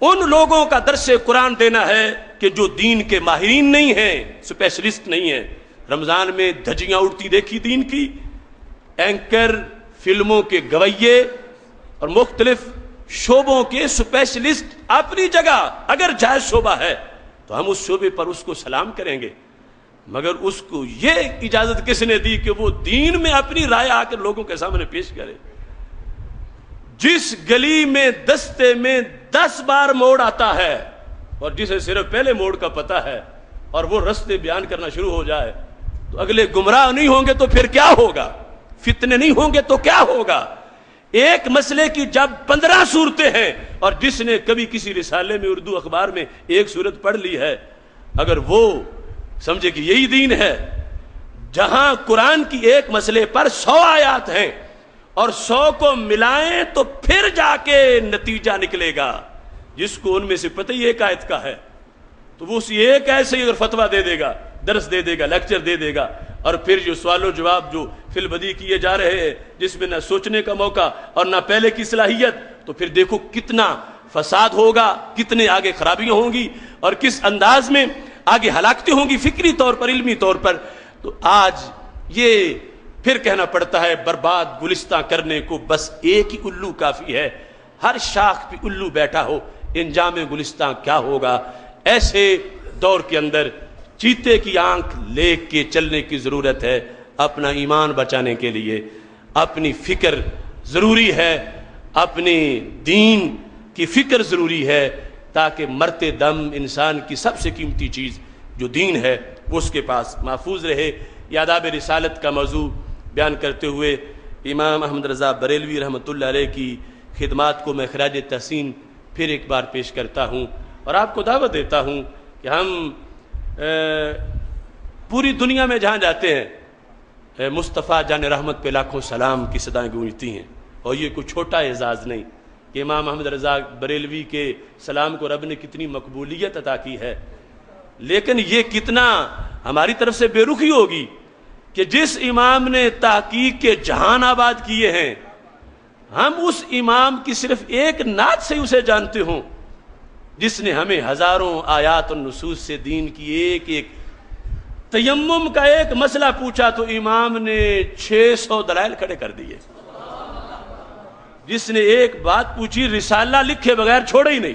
ان لوگوں کا درس قرآن دینا ہے کہ جو دین کے ماہرین نہیں ہیں، سپیشلسٹ نہیں ہیں۔ رمضان میں دھجیاں اڑتی دیکھی دین کی، اینکر، فلموں کے گویے اور مختلف شعبوں کے سپیشلسٹ اپنی جگہ اگر جائز شعبہ ہے تو ہم اس شعبے پر اس کو سلام کریں گے، مگر اس کو یہ اجازت کس نے دی کہ وہ دین میں اپنی رائے آ کر لوگوں کے سامنے پیش کرے؟ جس گلی میں دستے میں 10 بار موڑ آتا ہے اور جسے صرف پہلے موڑ کا پتہ ہے اور وہ رستے بیان کرنا شروع ہو جائے تو اگلے گمراہ نہیں ہوں گے تو پھر کیا ہوگا؟ فتنے نہیں ہوں گے تو کیا ہوگا؟ ایک مسئلے کی جب 15 صورتیں ہیں اور جس نے کبھی کسی رسالے میں اردو اخبار میں ایک صورت پڑھ لی ہے، اگر وہ سمجھے کہ یہی دین ہے، جہاں قرآن کی ایک مسئلے پر 100 آیات ہیں اور 100 کو ملائیں تو پھر جا کے نتیجہ نکلے گا، جس کو ان میں سے پتہ ہی ایک آیت کا ہے تو وہ اسی ایک ایسے ہی اگر فتویٰ دے دے گا، درس دے دے گا، لیکچر دے دے گا، اور پھر جو سوال و جواب جو فی البدی کیے جا رہے ہیں جس میں نہ سوچنے کا موقع اور نہ پہلے کی صلاحیت، تو پھر دیکھو کتنا فساد ہوگا، کتنے آگے خرابیاں ہوں گی اور کس انداز میں آگے ہلاکتیں ہوں گی فکری طور پر، علمی طور پر۔ تو آج یہ پھر کہنا پڑتا ہے برباد گلستان کرنے کو بس ایک ہی الو کافی ہے، ہر شاخ پہ الو بیٹھا ہو انجام گلستان کیا ہوگا؟ ایسے دور کے اندر چیتے کی آنکھ لے کے چلنے کی ضرورت ہے۔ اپنا ایمان بچانے کے لیے اپنی فکر ضروری ہے، اپنے دین کی فکر ضروری ہے، تاکہ مرتے دم انسان کی سب سے قیمتی چیز جو دین ہے وہ اس کے پاس محفوظ رہے۔ یہ آداب رسالت کا موضوع بیان کرتے ہوئے امام احمد رضا بریلوی رحمۃ اللہ علیہ کی خدمات کو میں خراج تحسین پھر ایک بار پیش کرتا ہوں اور آپ کو دعوت دیتا ہوں کہ ہم پوری دنیا میں جہاں جاتے ہیں مصطفیٰ جان رحمت پہ لاکھوں سلام کی صدائیں گونجتی ہیں، اور یہ کوئی چھوٹا اعزاز نہیں کہ امام احمد رضا بریلوی کے سلام کو رب نے کتنی مقبولیت عطا کی ہے، لیکن یہ کتنا ہماری طرف سے بے رخی ہوگی کہ جس امام نے تحقیق کے جہان آباد کیے ہیں، ہم اس امام کی صرف ایک نعت سے اسے جانتے ہوں جس نے ہمیں ہزاروں آیات اور نصوص سے دین کی ایک ایک تیمم کا ایک مسئلہ پوچھا تو امام نے 600 دلائل کھڑے کر دیے. جس نے ایک بات پوچھی رسالہ لکھے بغیر چھوڑے ہی نہیں.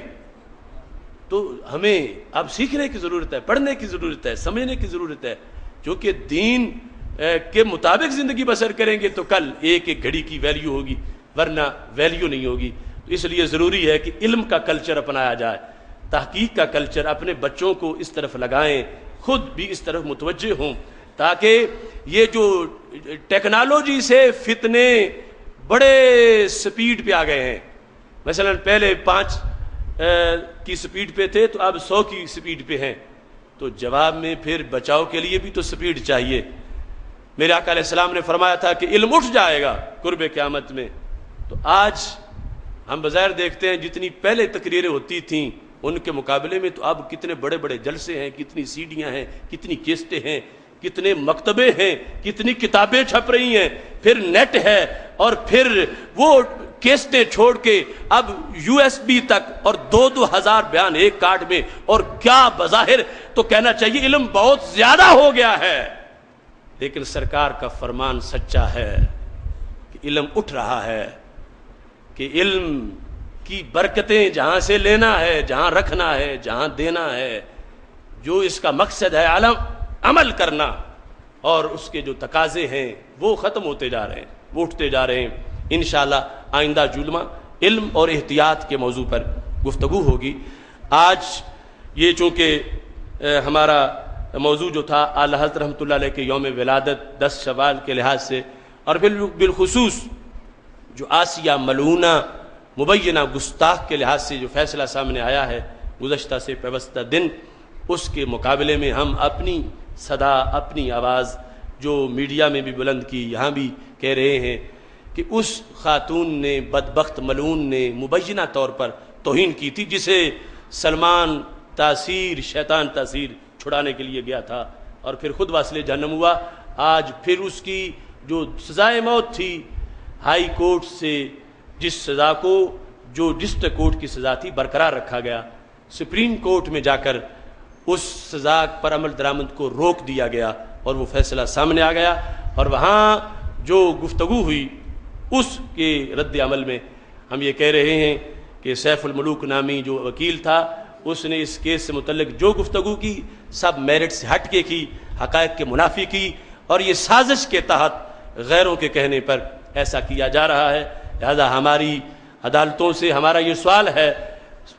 تو ہمیں اب سیکھنے کی ضرورت ہے, پڑھنے کی ضرورت ہے, سمجھنے کی ضرورت ہے. جو کہ دین کے مطابق زندگی بسر کریں گے تو کل ایک ایک گھڑی کی ویلیو ہوگی, ورنہ ویلیو نہیں ہوگی. تو اس لیے ضروری ہے کہ علم کا کلچر اپنایا جائے, تحقیق کا کلچر, اپنے بچوں کو اس طرف لگائیں, خود بھی اس طرف متوجہ ہوں, تاکہ یہ جو ٹیکنالوجی سے فتنے بڑے سپیڈ پہ آ گئے ہیں. مثلا پہلے 5 کی سپیڈ پہ تھے تو اب 100 کی سپیڈ پہ ہیں. تو جواب میں پھر بچاؤ کے لیے بھی تو سپیڈ چاہیے. میرے آقا علیہ السلام نے فرمایا تھا کہ علم اٹھ جائے گا قرب قیامت میں. تو آج ہم بظاہر دیکھتے ہیں جتنی پہلے تقریریں ہوتی تھیں ان کے مقابلے میں تو اب کتنے بڑے بڑے جلسے ہیں, کتنی سیڈیاں ہیں, کتنی کیسٹیں ہیں, کتنے مکتبے ہیں, کتنی کتابیں چھپ رہی ہیں, پھر نیٹ ہے, اور پھر وہ کیسٹیں چھوڑ کے اب USB تک, اور 2-2 ہزار بیان ایک کارڈ میں. اور کیا بظاہر تو کہنا چاہیے علم بہت زیادہ ہو گیا ہے, لیکن سرکار کا فرمان سچا ہے کہ علم اٹھ رہا ہے, کہ علم کی برکتیں جہاں سے لینا ہے, جہاں رکھنا ہے, جہاں دینا ہے, جو اس کا مقصد ہے عمل کرنا, اور اس کے جو تقاضے ہیں وہ ختم ہوتے جا رہے ہیں, وہ اٹھتے جا رہے ہیں. انشاءاللہ آئندہ جمعہ علم اور احتیاط کے موضوع پر گفتگو ہوگی. آج یہ چونکہ ہمارا موضوع جو تھا اعلیٰ حضرت رحمۃ اللہ علیہ کے یوم ولادت 10 شوال کے لحاظ سے, اور بالخصوص جو آسیہ ملعونہ مبینہ گستاخ کے لحاظ سے جو فیصلہ سامنے آیا ہے گزشتہ سے پیوستہ دن, اس کے مقابلے میں ہم اپنی صدا, اپنی آواز جو میڈیا میں بھی بلند کی, یہاں بھی کہہ رہے ہیں کہ اس خاتون نے, بدبخت ملعون نے مبینہ طور پر توہین کی تھی, جسے سلمان تاثیر, شیطان تاثیر چھڑانے کے لیے گیا تھا اور پھر خود واصل جہنم ہوا. آج پھر اس کی جو سزائے موت تھی ہائی کورٹ سے, جس سزا کو جو ڈسٹرکٹ کورٹ کی سزا تھی برقرار رکھا گیا, سپریم کورٹ میں جا کر اس سزا پر عمل درآمد کو روک دیا گیا, اور وہ فیصلہ سامنے آ گیا. اور وہاں جو گفتگو ہوئی اس کے رد عمل میں ہم یہ کہہ رہے ہیں کہ سیف الملوک نامی جو وکیل تھا, اس نے اس کیس سے متعلق جو گفتگو کی سب میرٹ سے ہٹ کے کی, حقائق کے منافی کی, اور یہ سازش کے تحت غیروں کے کہنے پر ایسا کیا جا رہا ہے. لہذا ہماری عدالتوں سے ہمارا یہ سوال ہے,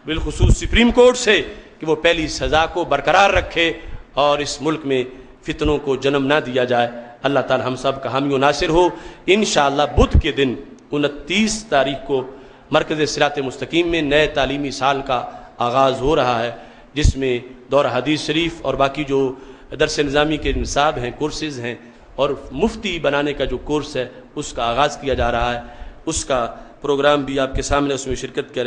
بالخصوص سپریم کورٹ سے, کہ وہ پہلی سزا کو برقرار رکھے اور اس ملک میں فتنوں کو جنم نہ دیا جائے. اللہ تعالی ہم سب کا حامی و ناصر ہو. انشاءاللہ بدھ کے دن 29 تاریخ کو مرکز صراط مستقیم میں نئے تعلیمی سال کا آغاز ہو رہا ہے, جس میں دورہ حدیث شریف اور باقی جو درس نظامی کے نصاب ہیں, کورسز ہیں, اور مفتی بنانے کا جو کورس ہے اس کا آغاز کیا جا رہا ہے. اس کا پروگرام بھی آپ کے سامنے, اس میں شرکت کریں.